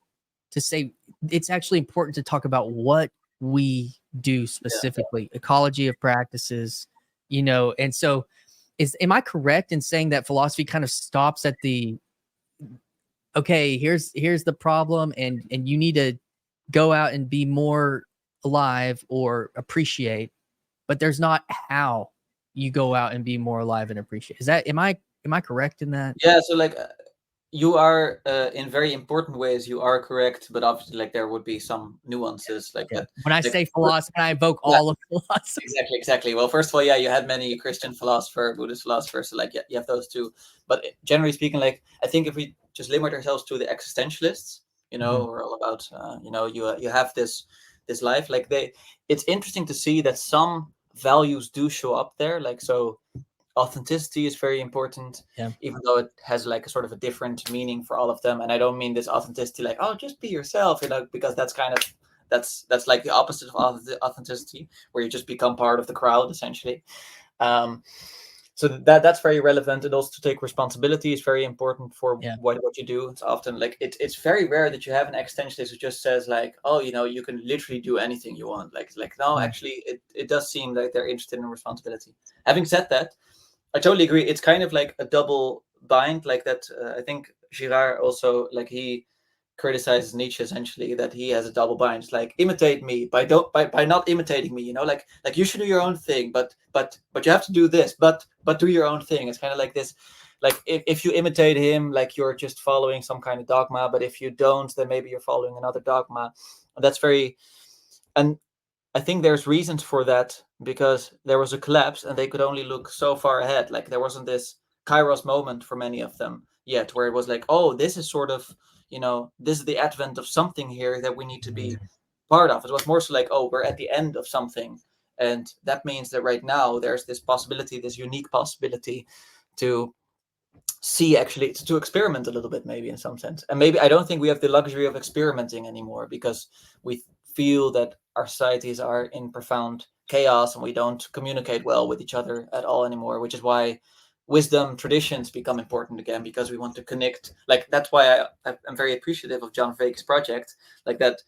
to say it's actually important to talk about what we do specifically, ecology of practices, and so am I correct in saying that philosophy kind of stops at the, okay, here's the problem, and you need to go out and be more alive or appreciate, but there's not how you go out and be more alive and appreciate? Is that, am I correct in that? Yeah, so like you are in very important ways you are correct, but obviously like there would be some nuances like that. When I like, say philosophy, I evoke all of philosophy. Exactly. Well, first of all, yeah, you had many Christian philosopher, Buddhist philosophers, so like you have those two. But generally speaking, like I think if we just limit ourselves to the existentialists, who are all about, you have this life. Like it's interesting to see that some values do show up there. Like so, authenticity is very important, even though it has like a sort of a different meaning for all of them. And I don't mean this authenticity like, oh, just be yourself, because that's kind of that's like the opposite of authenticity, where you just become part of the crowd essentially. So that's very relevant, and also to take responsibility is very important for what you do. It's often like it's very rare that you have an existentialist who just says like, oh, you can literally do anything you want. Like no, actually it does seem like they're interested in responsibility. Having said that, I totally agree. It's kind of like a double bind, like that. I think Girard also, like, he criticizes Nietzsche essentially, that he has a double bind. It's like, imitate me by not imitating me. Like you should do your own thing, but you have to do this, but do your own thing. It's kind of like this. Like if you imitate him, like you're just following some kind of dogma, but if you don't, then maybe you're following another dogma. And that's very, and I think there's reasons for that, because there was a collapse and they could only look so far ahead. Like there wasn't this Kairos moment for many of them yet, where it was like, oh, this is sort of, this is the advent of something here that we need to be part of. It was more so like, oh, we're at the end of something. And that means that right now there's this possibility, this unique possibility to see, actually, to experiment a little bit, maybe in some sense. And maybe I don't think we have the luxury of experimenting anymore, because we feel that our societies are in profound chaos and we don't communicate well with each other at all anymore, which is why wisdom traditions become important again, because we want to connect. Like that's why I'm very appreciative of John Vervaeke's project, like that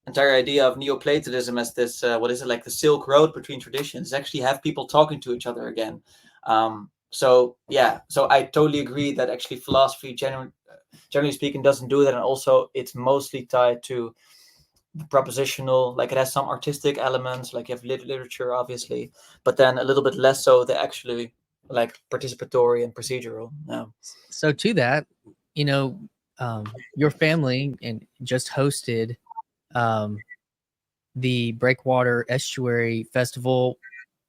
entire idea of Neoplatonism as this like the Silk Road between traditions, actually have people talking to each other again. So I totally agree that actually philosophy generally speaking doesn't do that, and also it's mostly tied to the propositional. Like it has some artistic elements, like you have literature obviously, but then a little bit less so the actually like participatory and procedural. So to that, your family and just hosted the Breakwater Estuary Festival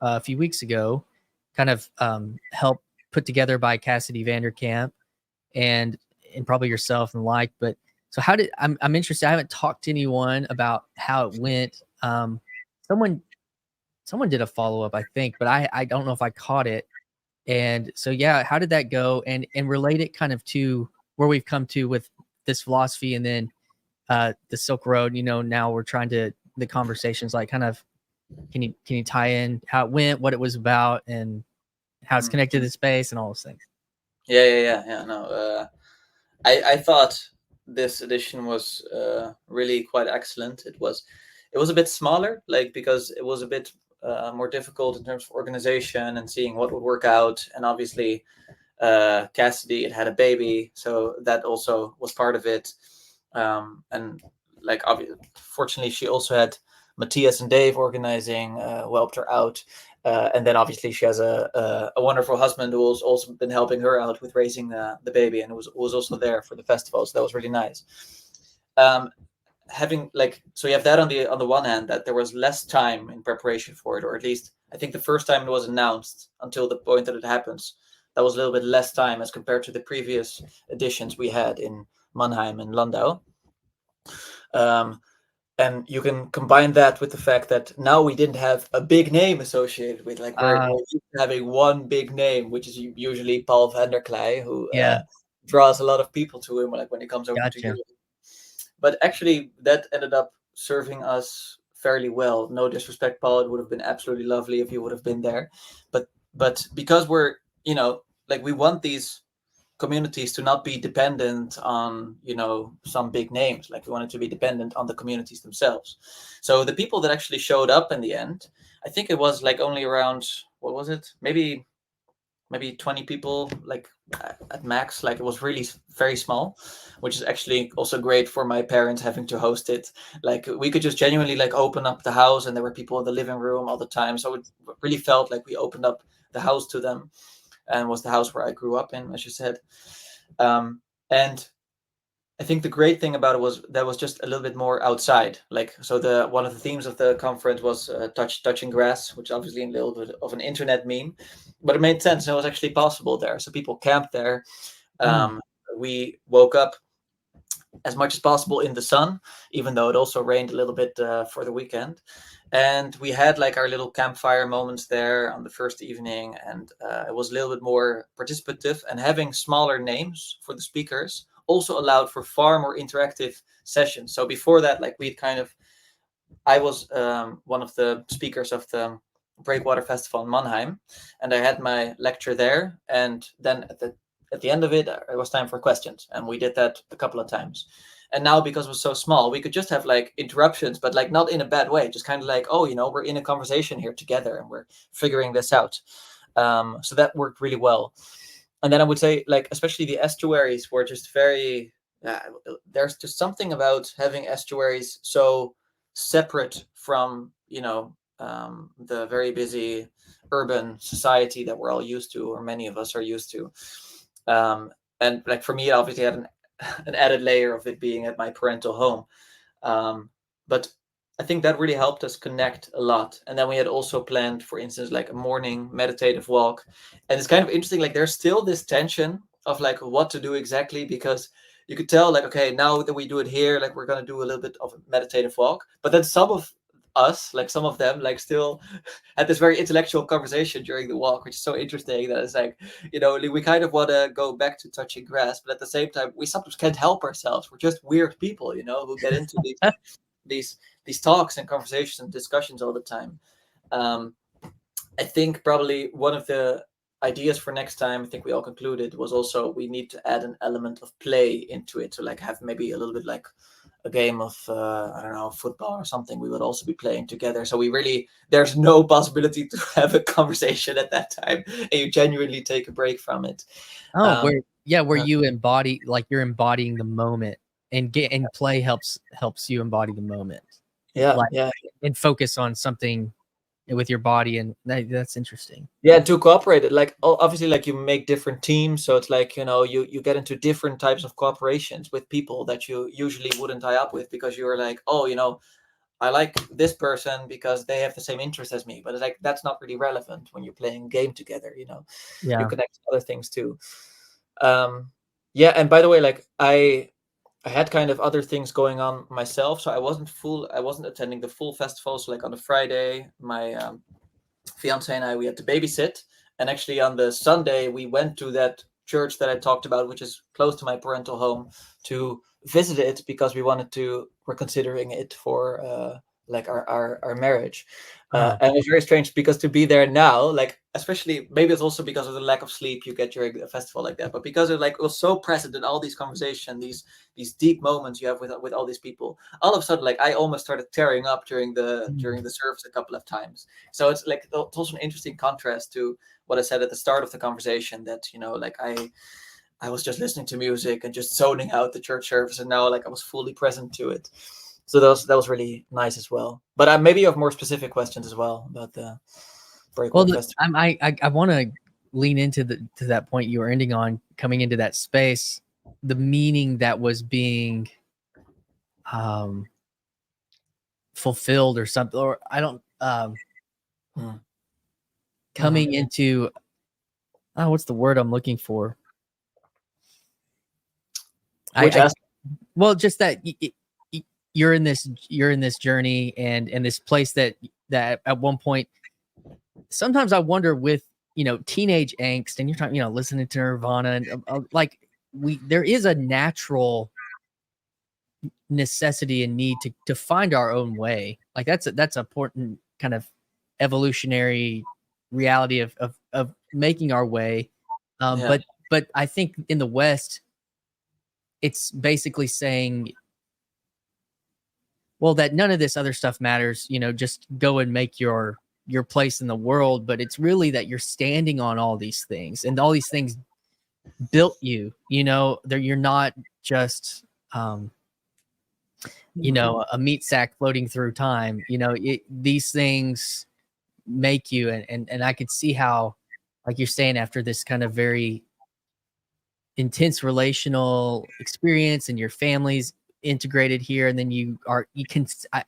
a few weeks ago, kind of helped put together by Cassidy Vanderkamp and probably yourself and like. But so how did, I'm interested. I haven't talked to anyone about how it went. Someone did a follow-up, I think, but I don't know if I caught it. And so, how did that go? And relate it kind of to where we've come to with this philosophy, and then the Silk Road. Now we're trying to, the conversations, like kind of, can you tie in how it went, what it was about, and how it's connected to space and all those things? No, I thought this edition was really quite excellent. It was a bit smaller, like because it was a bit more difficult in terms of organization and seeing what would work out. And obviously, Cassidy had a baby, so that also was part of it. And like, fortunately, she also had Matthias and Dave organizing, who helped her out. And then obviously she has a wonderful husband who has also been helping her out with raising the baby, and was also there for the festival. So that was really nice. Having like, so you have that on the one hand, that there was less time in preparation for it, or at least I think the first time it was announced until the point that it happens, that was a little bit less time as compared to the previous editions we had in Mannheim and Landau. And you can combine that with the fact that now we didn't have a big name associated with, like, we're used to having one big name, which is usually Paul van der Klei, who draws a lot of people to him, like when he comes over to Europe. But actually, that ended up serving us fairly well. No disrespect, Paul. It would have been absolutely lovely if you would have been there. But because we're, like, we want these communities to not be dependent on, some big names. Like, we wanted to be dependent on the communities themselves. So the people that actually showed up in the end, I think it was like only around, what was it? Maybe 20 people, like, at max. Like, it was really very small, which is actually also great for my parents having to host it. Like, we could just genuinely like open up the house, and there were people in the living room all the time. So it really felt like we opened up the house to them, and was the house where I grew up in, as you said. And I think the great thing about it was that was just a little bit more outside. Like, so one of the themes of the conference was touching grass, which obviously a little bit of an internet meme, but it made sense and it was actually possible there. So people camped there. We woke up as much as possible in the sun, even though it also rained a little bit for the weekend. And we had like our little campfire moments there on the first evening, and it was a little bit more participative, and having smaller names for the speakers also allowed for far more interactive sessions. So before that, like, I was one of the speakers of the Breakwater Festival in Mannheim, and I had my lecture there, and then at the end of it was time for questions, and we did that a couple of times. And now, because it was so small, we could just have like interruptions, but like not in a bad way, just kind of like, oh, we're in a conversation here together and we're figuring this out. So that worked really well. And then I would say, like, especially the estuaries were just very, there's just something about having estuaries so separate from, the very busy urban society that we're all used to, or many of us are used to. And like, for me, it obviously had an added layer of it being at my parental home. But I think that really helped us connect a lot. And then we had also planned, for instance, like a morning meditative walk. And it's kind of interesting, like, there's still this tension of like what to do exactly, because you could tell, like, okay, now that we do it here, like, we're going to do a little bit of a meditative walk. But then some of us, like some of them, like, still had this very intellectual conversation during the walk, which is so interesting. That it's like, we kind of want to go back to touching grass, but at the same time, we sometimes can't help ourselves. We're just weird people, who get into these talks and conversations and discussions all the time. I think probably one of the ideas for next time, I think we all concluded, was also we need to add an element of play into it, to like have maybe a little bit like a game of I don't know, football or something. We would also be playing together, so there's no possibility to have a conversation at that time, and you genuinely take a break from it. Where you embody, like, you're embodying the moment, and play helps you embody the moment. And focus on something with your body, and that's interesting. To cooperate, like, obviously, like, you make different teams, so it's like, you get into different types of cooperations with people that you usually wouldn't tie up with, because you're like, oh, I like this person because they have the same interest as me. But it's like, that's not really relevant when you're playing a game together. You connect to other things too. And by the way, like, I had kind of other things going on myself, so I wasn't attending the full festival. So like on the Friday, my fiance and I, we had to babysit, and actually on the Sunday we went to that church that I talked about, which is close to my parental home, to visit it, because we're considering it for like our marriage. And it was very strange, because to be there now, like, especially maybe it's also because of the lack of sleep you get during a festival like that, but because it was so present in all these conversations, these deep moments you have with all these people, all of a sudden I almost started tearing up during the service a couple of times. So it's also an interesting contrast to what I said at the start of the conversation, that I was just listening to music and just zoning out the church service, and now I was fully present to it. So that was really nice as well. But maybe you have more specific questions as well about the Breakaway Festival. I want to lean into to that point you were ending on, coming into that space, the meaning that was being fulfilled or something, or I don't coming into what's the word I'm looking for? Well, just that you're in this journey and this place that at one point, sometimes I wonder with teenage angst, and you're talking listening to Nirvana, and there is a natural necessity and need to find our own way. Like that's an important kind of evolutionary reality of making our way. But I think in the West, it's basically saying, well, that none of this other stuff matters, just go and make your place in the world. But it's really that you're standing on all these things, and all these things built you, you're not just, a meat sack floating through time. These things make you, and I could see how, like you're saying, after this kind of very intense relational experience and your family's integrated here, and then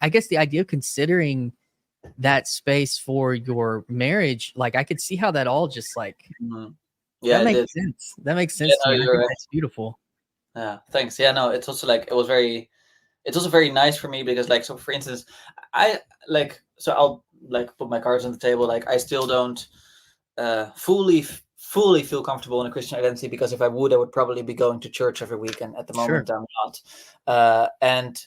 I guess the idea of considering that space for your marriage, I could see how that all just that makes sense. That makes sense to me. I think that's beautiful. Yeah, thanks. Yeah, no, it's also it's also very nice for me because so for instance, I'll put my cards on the table. I still don't fully feel comfortable in a Christian identity, because if I would probably be going to church every week, and at the moment I'm not. And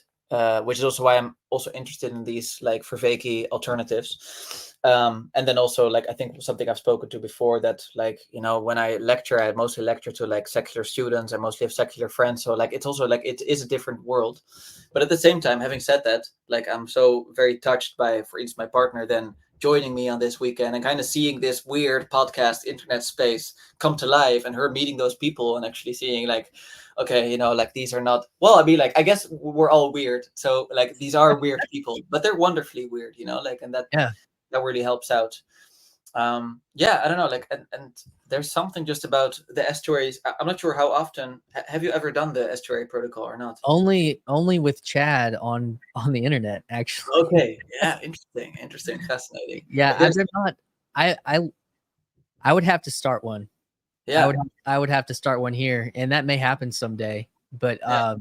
which is also why I'm also interested in these vervaeke alternatives. And then also I think something I've spoken to before, that when I lecture, I mostly lecture to secular students. I mostly have secular friends, so it's also it is a different world. But at the same time, having said that, I'm so very touched by, for instance, my partner then joining me on this weekend and kind of seeing this weird podcast internet space come to life, and her meeting those people and actually seeing okay, these are not, well, I mean, I guess we're all weird. So these are weird people, but they're wonderfully weird, and that really helps out. I don't know, and there's something just about the estuaries. I'm not sure how often, have you ever done the estuary protocol or not? Only with Chad on the internet, actually. Okay. Yeah. Interesting. Fascinating. Yeah. I've not, I would have to start one. Yeah. I would have to start one here, and that may happen someday. But no,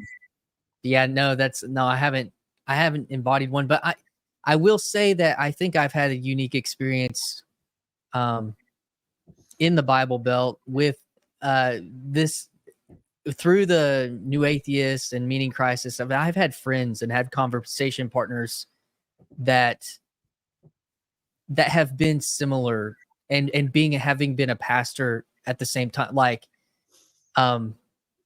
I haven't embodied one, but I will say that I think I've had a unique experience in the Bible Belt with this, through the New Atheists and Meaning Crisis. I've had friends and had conversation partners that have been similar, and having been a pastor at the same time,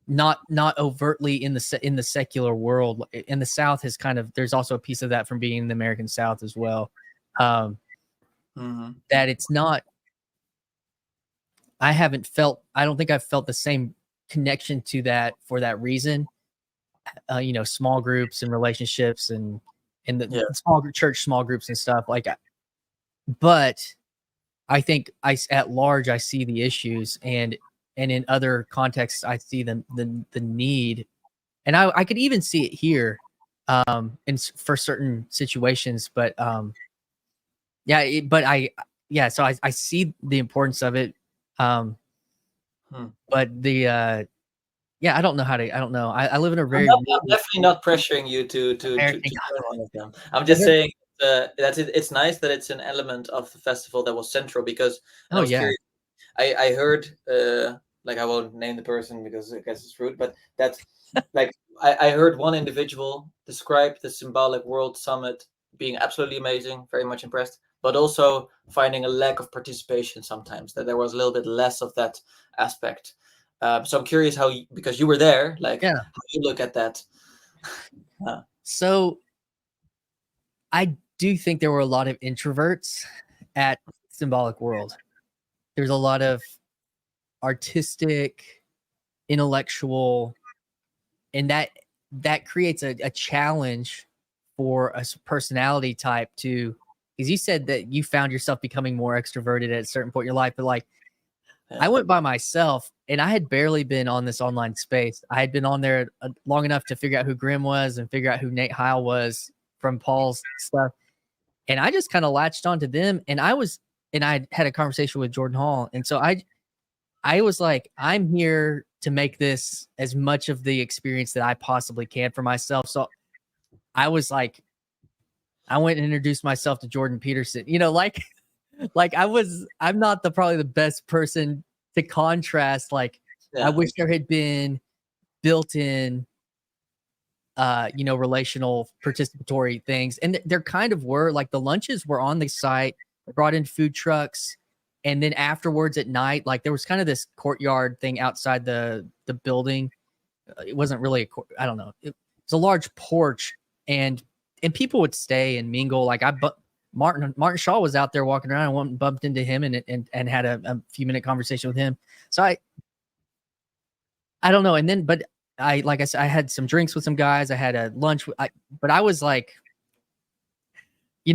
not overtly in the secular world. In the South has there's also a piece of that from being in the American South as well. That it's not, I don't think I've felt the same connection to that for that reason. Small groups and relationships and small groups and stuff but I think at large, I see the issues, and in other contexts, I see the need, and I could even see it here, for certain situations. But so I see the importance of it. But I don't know I don't know. I live in a very. I'm definitely not pressuring you to join one of them. I'm just saying that it's nice that it's an element of the festival that was central, because I was curious. I heard I won't name the person because I guess it's rude, but that's I heard one individual describe the Symbolic World Summit being absolutely amazing, very much impressed. but also finding a lack of participation sometimes, that there was a little bit less of that aspect. So I'm curious how, because you were there, like Yeah. how you look at that. So I do think there were a lot of introverts at Symbolic World. There's a lot of artistic, intellectual, and that creates a challenge for a personality type to, because you said that you found yourself becoming more extroverted at a certain point in your life, but like I went by myself and I had barely been on this online space. I had been on there long enough to figure out who Grim was and figure out who Nate Heil was from Paul's stuff. And I just kind of latched onto them, and I had a conversation with Jordan Hall. And so I was like, I'm here to make this as much of the experience that I possibly can for myself. So I was like, I went and introduced myself to Jordan Peterson, like I'm not probably the best person to contrast. Like, I wish there had been built-in, relational participatory things. And there kind of were, like the lunches were on the site, brought in food trucks. And then afterwards at night, like there was kind of this courtyard thing outside the building. It wasn't really I don't know. It's a large porch, and people would stay and mingle. Like Martin Shaw was out there walking around. I went and bumped into him and had a few minute conversation with him. So I don't know. And then, but like I said, I had some drinks with some guys. I had a lunch. But I was like, I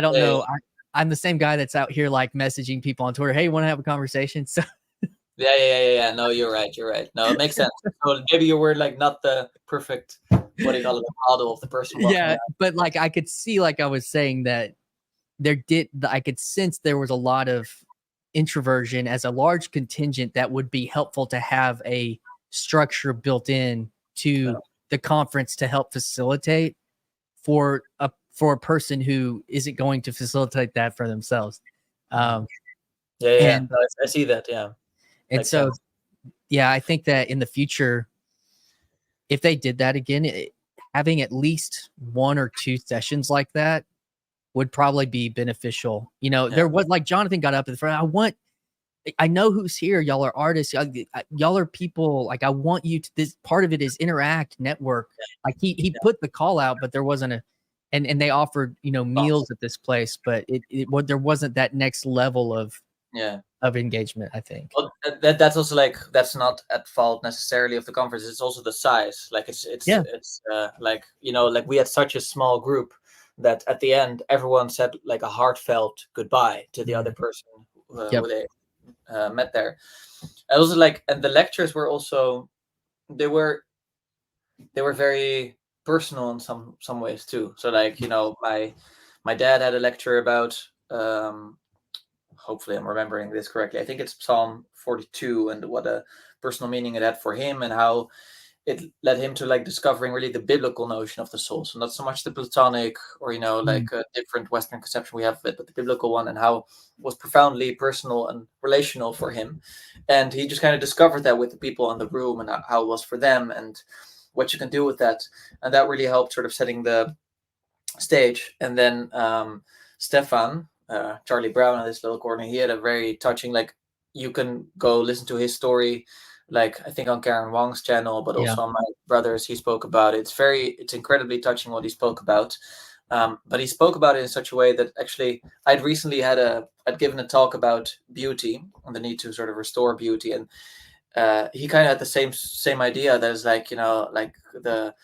don't know. I'm the same guy that's out here like messaging people on Twitter. Hey, you want to have a conversation? So Yeah. No, you're right. No, it makes sense. So maybe you were like not the perfect, what do you call it, model of the person. Yeah, but like I could see, like I was saying, that I could sense there was a lot of introversion as a large contingent that would be helpful to have a structure built in to the conference to help facilitate for a person who isn't going to facilitate that for themselves. And no, I see that. Yeah. And Makes so, sense. yeah, I think that in the future, if they did that again, having at least 1 or 2 sessions like that would probably be beneficial. There was, like, Jonathan got up at the front. I know who's here. Y'all are artists. Y'all are people. Like, I want you to, this part of it is interact, network. Like he put the call out, but there wasn't and they offered, meals at this place, but there wasn't that next level of engagement, I think. Well, that's also like, that's not at fault necessarily of the conference. It's also the size. Like it's like, like we had such a small group that at the end everyone said like a heartfelt goodbye to the other person who they met there. And also like, and the lectures were also, they were very personal in some ways too. So like, my dad had a lecture about hopefully I'm remembering this correctly, I think it's Psalm 42, and what a personal meaning it had for him, and how it led him to like discovering really the biblical notion of the soul. So not so much the Platonic or, like a different Western conception we have of it, but the biblical one, and how it was profoundly personal and relational for him. And he just kind of discovered that with the people in the room, and how it was for them, and what you can do with that. And that really helped sort of setting the stage. And then Stefan, Charlie Brown in this little corner, he had a very touching, like, you can go listen to his story, like I think on Karen Wong's channel, but also on my brother's. He spoke about it. It's incredibly touching what he spoke about. But he spoke about it in such a way that actually I'd recently I'd given a talk about beauty and the need to sort of restore beauty. And he kind of had the same idea, that is like, like the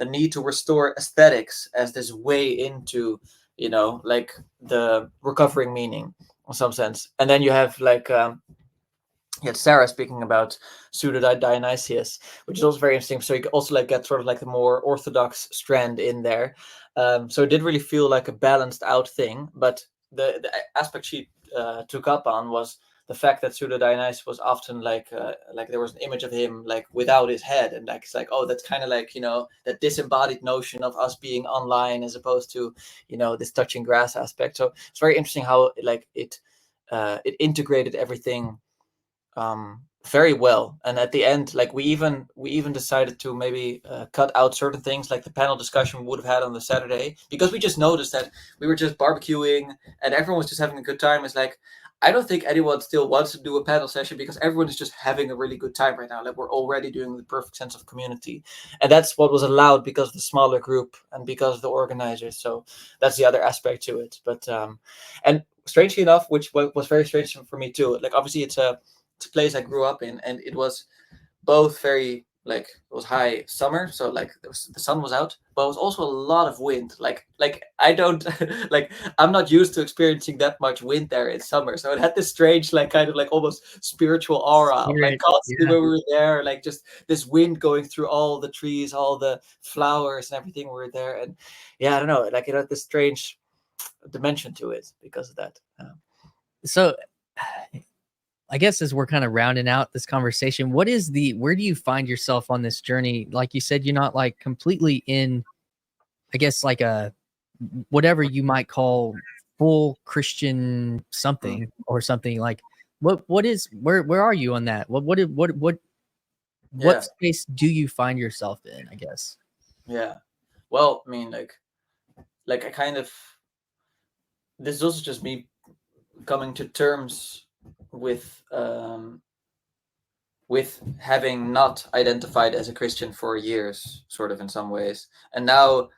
need to restore aesthetics as this way into, like the recovering meaning in some sense. And then you have like, Sarah speaking about Pseudo Dionysius, which is also very interesting. So you can also like get sort of like a more orthodox strand in there. So it did really feel like a balanced out thing. But the aspect she took up on was the fact that Pseudo Dionysius was often like there was an image of him like without his head, and like it's like, oh, that's kind of like, that disembodied notion of us being online as opposed to, this touching grass aspect. So it's very interesting how like it integrated everything very well. And at the end, like we even decided to maybe cut out certain things, like the panel discussion we would have had on the Saturday, because we just noticed that we were just barbecuing and everyone was just having a good time. It's like, I don't think anyone still wants to do a panel session because everyone is just having a really good time right now. Like we're already doing the perfect sense of community, and that's what was allowed because of the smaller group and because of the organizers. So that's the other aspect to it. But and strangely enough, which was very strange for me too, like obviously it's a place I grew up in, and it was both very, like, it was high summer, so like the sun was out, but it was also a lot of wind. Like I don't like, I'm not used to experiencing that much wind there in summer, so it had this strange, like, kind of like almost spiritual aura of like Spirit. constantly Yeah. when we were there, like just this wind going through all the trees, all the flowers and everything, we were there. And yeah, I don't know, like it had this strange dimension to it because of that. So I guess as we're kind of rounding out this conversation, where do you find yourself on this journey? Like you said, you're not like completely in, I guess, like a, whatever you might call full Christian something or something. Like what is, where are you on that? What Yeah, space do you find yourself in, I guess? yeah. Well, I mean, like I kind of, this is also just me coming to terms with having not identified as a Christian for years, sort of, in some ways, and now,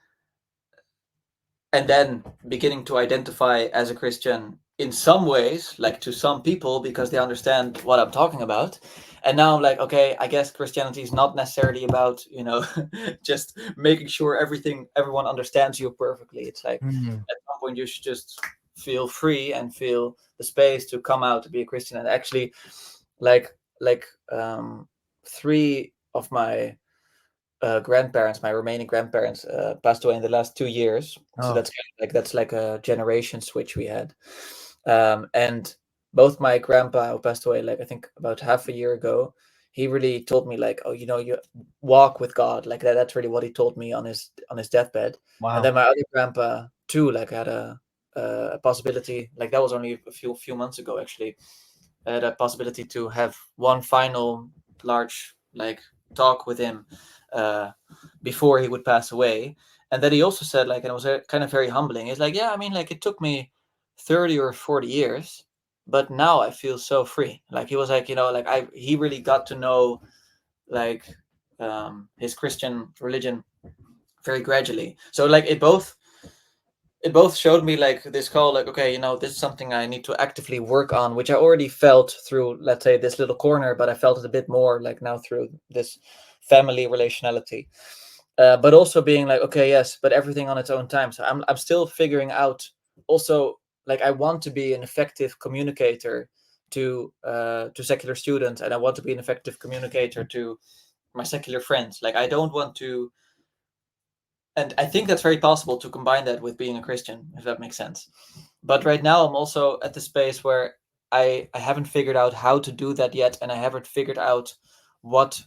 and then beginning to identify as a Christian in some ways, like to some people, because they understand what I'm talking about. And now I'm like, okay, I guess Christianity is not necessarily about, just making sure everyone understands you perfectly. It's like Mm. at some point you should just feel free and feel the space to come out to be a Christian. And actually, like three of my grandparents, my remaining grandparents, passed away in the last 2 years. So Oh, that's like a generation switch we had. And both my grandpa, who passed away like I think about half a year ago, he really told me like, oh, you walk with God, like that. That's really what he told me on his deathbed. And wow. then my other grandpa too, like had a possibility, like that was only a few months ago actually. Had a possibility to have one final large, like, talk with him uh, before he would pass away. And then he also said, like, and it was kind of very humbling. It's like, yeah, I mean, like, it took me 30 or 40 years, but now I feel so free. Like, he was like, like, he really got to know, like, his Christian religion very gradually. So, like, it both showed me like this call, like, okay, this is something I need to actively work on, which I already felt through, let's say, this little corner, but I felt it a bit more like now through this family relationality. But also being like, okay, yes, but everything on its own time. So I'm still figuring out also, like, I want to be an effective communicator to secular students, and I want to be an effective communicator to my secular friends. Like, I don't want to, and I think that's very possible to combine that with being a Christian, if that makes sense. But right now, I'm also at the space where I haven't figured out how to do that yet, and I haven't figured out what,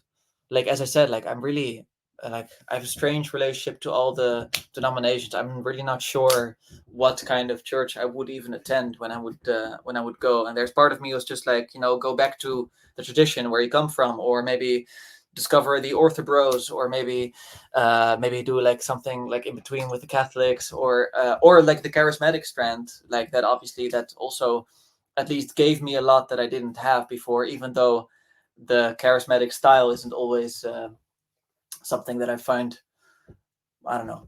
like, as I said, like, I'm really, like, I have a strange relationship to all the denominations. I'm really not sure what kind of church I would even attend when I would go. And there's part of me was just like, go back to the tradition where you come from, or maybe discover the orthobros, or maybe do like something like in between with the Catholics, or like the charismatic strand, like that. Obviously, that also at least gave me a lot that I didn't have before, even though the charismatic style isn't always something that I find, I don't know,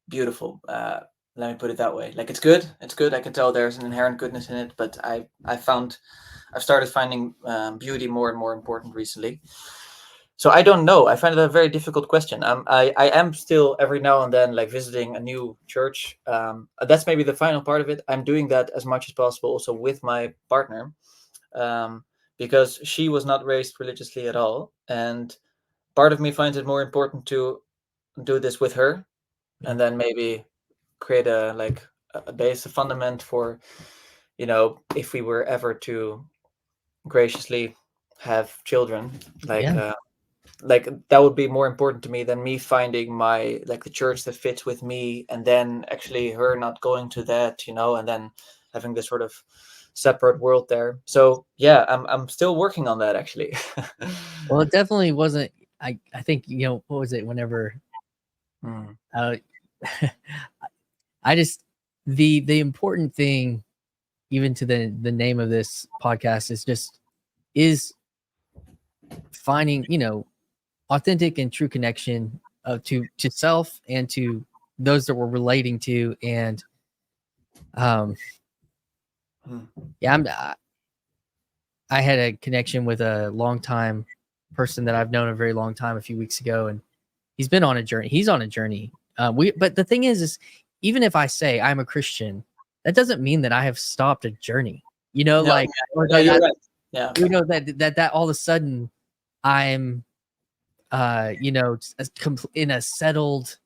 beautiful. Let me put it that way. Like, it's good. It's good. I can tell there's an inherent goodness in it, but I've started finding beauty more and more important recently. So I don't know. I find it a very difficult question. I am still every now and then like visiting a new church. That's maybe the final part of it. I'm doing that as much as possible, also with my partner, um, because she was not raised religiously at all, and part of me finds it more important to do this with her, and then maybe create a base, a fundament for, if we were ever to graciously have children, like. Yeah. Like, that would be more important to me than me finding my, like, the church that fits with me, and then actually her not going to that, and then having this sort of separate world there. So yeah, I'm still working on that actually. Well, it definitely wasn't. I think, you know, what was it? Whenever Mm. I just the important thing, even to the name of this podcast, is finding, you know, authentic and true connection to self and to those that we're relating to. And yeah, I had a connection with a longtime person that I've known a very long time a few weeks ago, and he's been on a journey. He's on a journey. But the thing is even if I say I'm a Christian, that doesn't mean that I have stopped a journey. You know, No, like, or no, that you're right. Yeah. you know, that all of a sudden I'm, you know, in a settled,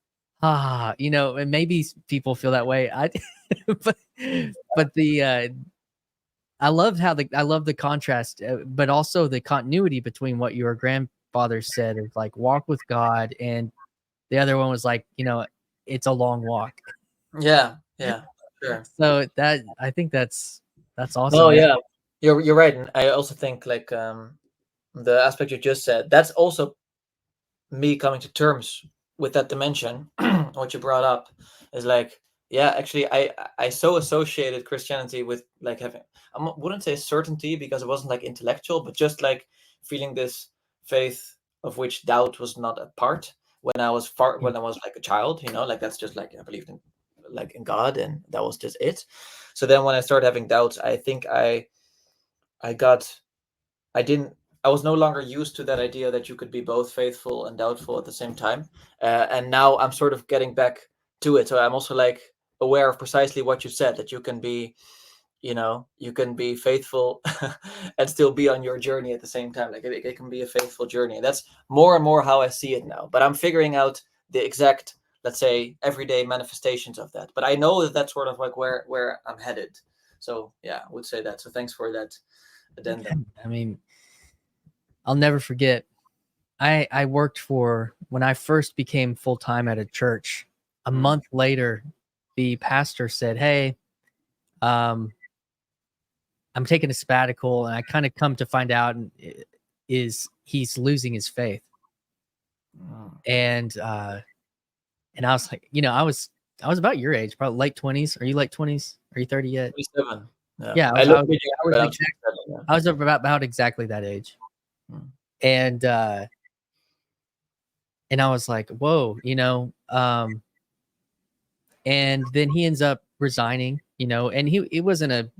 you know, and maybe people feel that way. But I love the contrast, but also the continuity between what your grandfather said of like walk with God, and the other one was like, you know, it's a long walk. Yeah. Sure. So that I think that's awesome. No, Man. yeah, you're right, and I also think like the aspect you just said, that's also me coming to terms with that dimension. What you brought up is like, yeah, actually, I so associated Christianity with like having, wouldn't say certainty because it wasn't like intellectual, but just like feeling this faith of which doubt was not a part when I was when I was like a child, you know, like that's just like I believed in like in God and that was just it. So then when I started having doubts, I think I got I didn't I was no longer used to that idea that you could be both faithful and doubtful at the same time. And now I'm sort of getting back to it. So I'm also like aware of precisely what you said, that you can be, you know, you can be faithful and still be on your journey at the same time. Like it can be a faithful journey. And that's more and more how I see it now. But I'm figuring out the exact, let's say, everyday manifestations of that. But I know that that's sort of like where I'm headed. So yeah, I would say that. So thanks for that addendum. I mean, I'll never forget. I worked for, when I first became full time at a church. A month later, the pastor said, "Hey, I'm taking a sabbatical," and I kind of come to find out is he's losing his faith. And I was like, you know, I was about your age, probably late 20s. Are you late 20s? Are you 30 yet? 27. Yeah, I look really young, but I'm exactly, 27, yeah. I was about exactly that age. And I was like, whoa, you know, and then he ends up resigning, you know, and it wasn't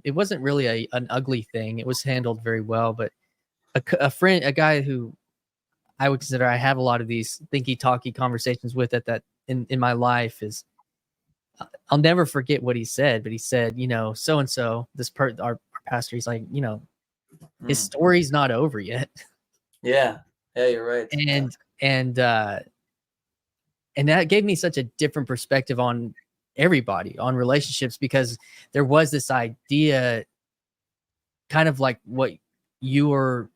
really an ugly thing. It was handled very well. But a friend, a guy who I would consider I have a lot of these thinky talky conversations with at that in my life, is I'll never forget what he said. But he said, you know, so and so, our pastor, he's like, you know, his story's not over yet. Yeah, you're right. And that gave me such a different perspective on everybody, on relationships, because there was this idea, kind of like what you were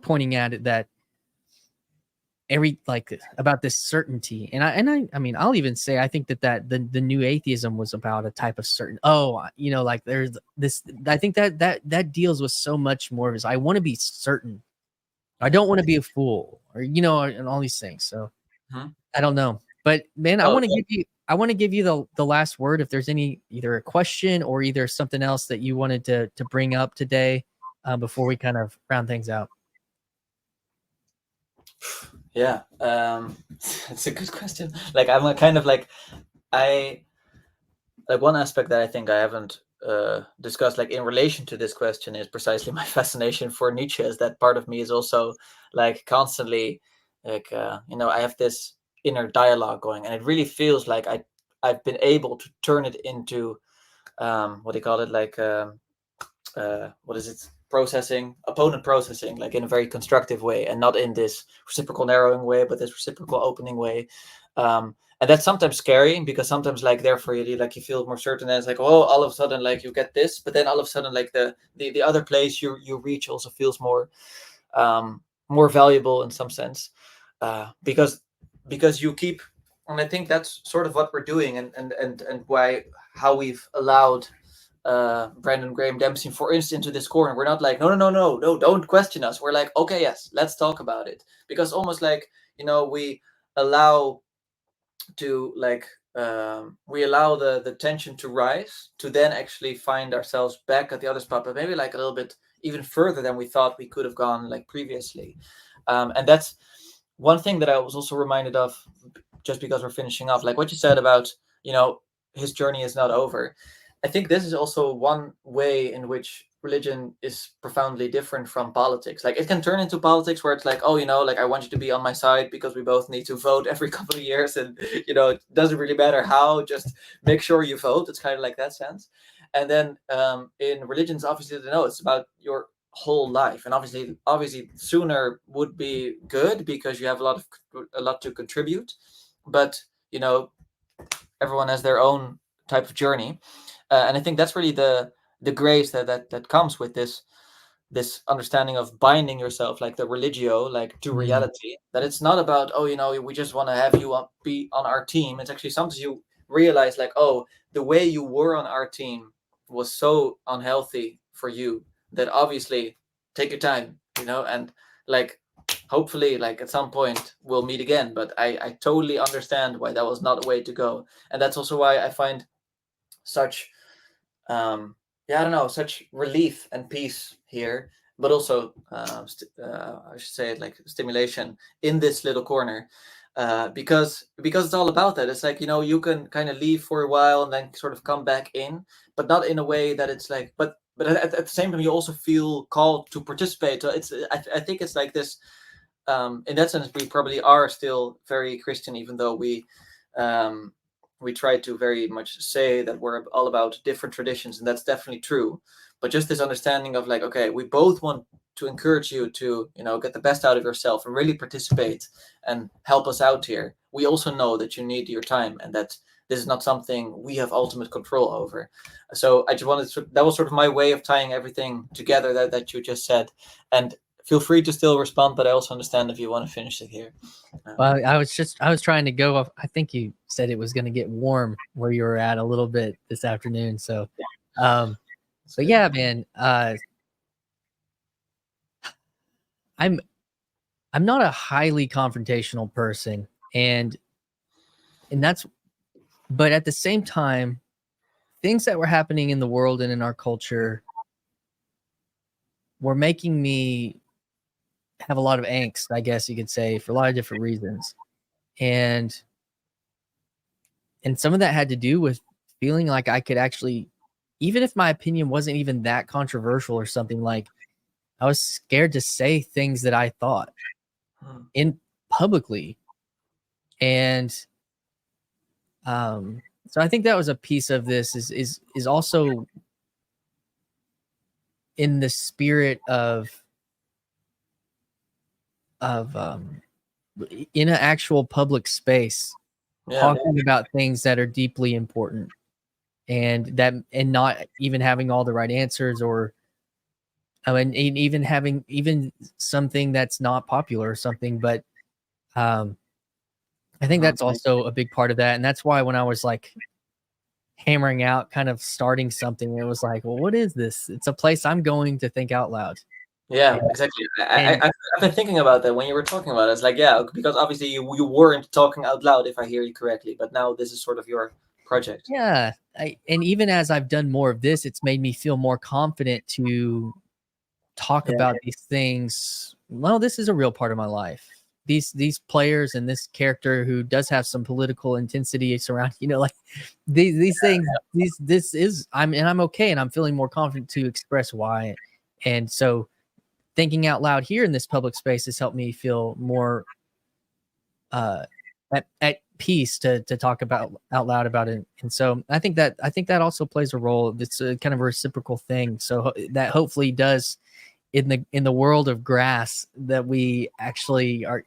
pointing at, that about this certainty. And I mean, I'll even say I think that the new atheism was about a type of certain, you know, like there's this, I think that deals with so much more of, is I want to be certain, I don't want to be a fool, or, you know, and all these things. So I don't know, but man, I want to give you the last word. If there's either a question or either something else that you wanted to bring up today, before we kind of round things out. Yeah, it's a good question. Like I'm a kind of like, one aspect that I think I haven't discussed, like in relation to this question, is precisely my fascination for Nietzsche. Is that part of me is also like constantly like you know, I have this inner dialogue going, and it really feels like I've been able to turn it into what do you call it, like what is it, opponent processing, like in a very constructive way, and not in this reciprocal narrowing way, but this reciprocal opening way. And that's sometimes scary, because sometimes like therefore you like you feel more certain, and it's like, oh, all of a sudden like you get this, but then all of a sudden like the other place you reach also feels more more valuable in some sense, because you keep, and I think that's sort of what we're doing, and why, how we've allowed Brandon Graham Dempsey, for instance, into this corner. We're not like, no, don't question us. We're like, okay, yes, let's talk about it. Because almost like, we allow the tension to rise, to then actually find ourselves back at the other spot, but maybe like a little bit even further than we thought we could have gone like previously. And that's one thing that I was also reminded of, just because we're finishing off, like what you said about, his journey is not over. I think this is also one way in which religion is profoundly different from politics. Like it can turn into politics where it's like, oh, like I want you to be on my side because we both need to vote every couple of years, and it doesn't really matter how, just make sure you vote. It's kind of like that sense. And then in religions, obviously, it's about your whole life, and obviously sooner would be good because you have a lot to contribute, but everyone has their own type of journey. And I think that's really the grace that comes with this understanding of binding yourself, like the religio, like to reality. That it's not about, oh, we just want to have you be on our team. It's actually sometimes you realize like, oh, the way you were on our team was so unhealthy for you that obviously take your time, and like hopefully like at some point we'll meet again. But I totally understand why that was not a way to go. And that's also why I find such I don't know, such relief and peace here, but also I should say it like stimulation in this little corner, because it's all about that. It's like, you can kind of leave for a while and then sort of come back in, but not in a way that it's like, but at the same time you also feel called to participate. So I think it's like this. In that sense, we probably are still very Christian, even though we try to very much say that we're all about different traditions, and that's definitely true. But just this understanding of like, okay, we both want to encourage you to, get the best out of yourself and really participate and help us out here. We also know that you need your time, and that this is not something we have ultimate control over. So I just wanted that was sort of my way of tying everything together that you just said. And feel free to still respond, but I also understand if you want to finish it here. Well, I was trying to go off. I think you said it was going to get warm where you were at a little bit this afternoon. So, but yeah, man, I'm not a highly confrontational person, and but at the same time, things that were happening in the world and in our culture were making me have a lot of angst, I guess you could say, for a lot of different reasons. And some of that had to do with feeling like I could actually, even if my opinion wasn't even that controversial or something, like I was scared to say things that I thought in publicly. And so I think that was a piece of this is also in the spirit of in an actual public space, talking about things that are deeply important, and not even having all the right answers, or and even having even something that's not popular or something. But I think that's also a big part of that. And that's why when I was like hammering out kind of starting something, it was like, well, what is this? It's a place I'm going to think out loud. Yeah, exactly. I've been thinking about that when you were talking about it. It's like, yeah, because obviously you weren't talking out loud, if I hear you correctly, but now this is sort of your project. Yeah. And even as I've done more of this, it's made me feel more confident to talk about these things. Well, this is a real part of my life. These players and this character who does have some political intensity surrounding, like these things, this is, I'm okay, and I'm feeling more confident to express why. And so thinking out loud here in this public space has helped me feel more at peace to talk about out loud about it. And so I think that also plays a role. It's a kind of a reciprocal thing. So that hopefully does in the world of grass, that we actually are,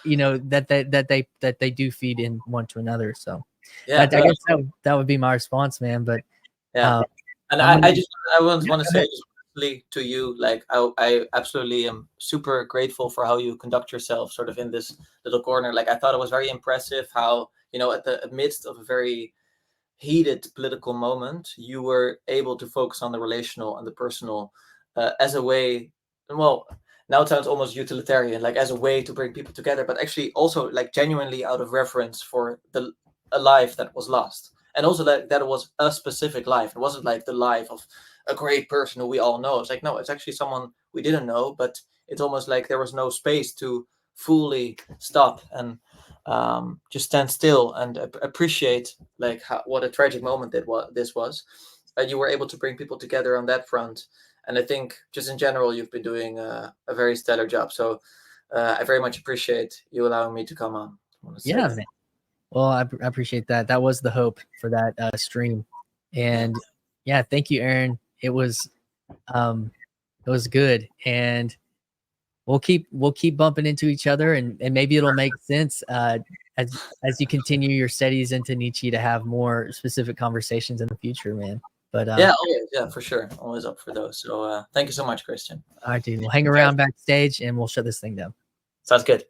that they do feed in one to another. So yeah, I guess that would be my response, man. But yeah, and I want to say just to you, like I absolutely am super grateful for how you conduct yourself sort of in this little corner. Like I thought it was very impressive how, at the midst of a very heated political moment, you were able to focus on the relational and the personal as a way, well, now it sounds almost utilitarian, like as a way to bring people together, but actually also like genuinely out of reverence for a life that was lost. And also that it was a specific life. It wasn't like the life of a great person who we all know. It's like, no, it's actually someone we didn't know, but it's almost like there was no space to fully stop and just stand still and appreciate like what a tragic moment this was. And you were able to bring people together on that front. And I think just in general, you've been doing a very stellar job. So I very much appreciate you allowing me to come on. Yeah, man. Well, I appreciate that. That was the hope for that stream. And yeah, thank you, Aron. It was good. And we'll keep bumping into each other, and maybe it'll make sense as you continue your studies into Nietzsche to have more specific conversations in the future, man. But yeah, always, yeah, for sure. Always up for those. So thank you so much, Christian. All right, dude. We'll hang around backstage and we'll shut this thing down. Sounds good.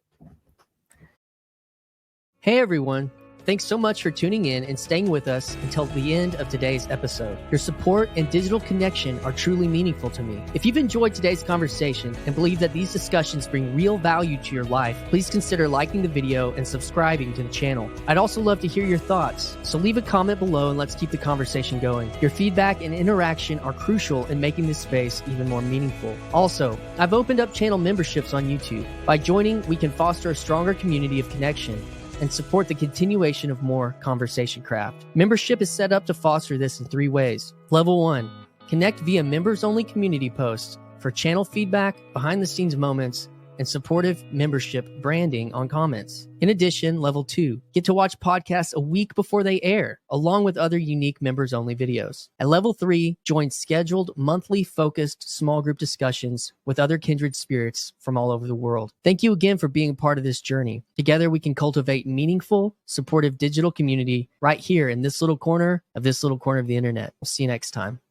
Hey, everyone. Thanks so much for tuning in and staying with us until the end of today's episode. Your support and digital connection are truly meaningful to me. If you've enjoyed today's conversation and believe that these discussions bring real value to your life, please consider liking the video and subscribing to the channel. I'd also love to hear your thoughts, so leave a comment below and let's keep the conversation going. Your feedback and interaction are crucial in making this space even more meaningful. Also, I've opened up channel memberships on YouTube. By joining, we can foster a stronger community of connection and support the continuation of more conversation craft. Membership is set up to foster this in 3 ways. Level 1, connect via members-only community posts for channel feedback, behind-the-scenes moments, and supportive membership branding on comments. In addition, Level 2, get to watch podcasts a week before they air, along with other unique members-only videos. At Level 3, join scheduled monthly focused small group discussions with other kindred spirits from all over the world. Thank you again for being part of this journey. Together, we can cultivate meaningful, supportive digital community right here in this little corner of the internet. We'll see you next time.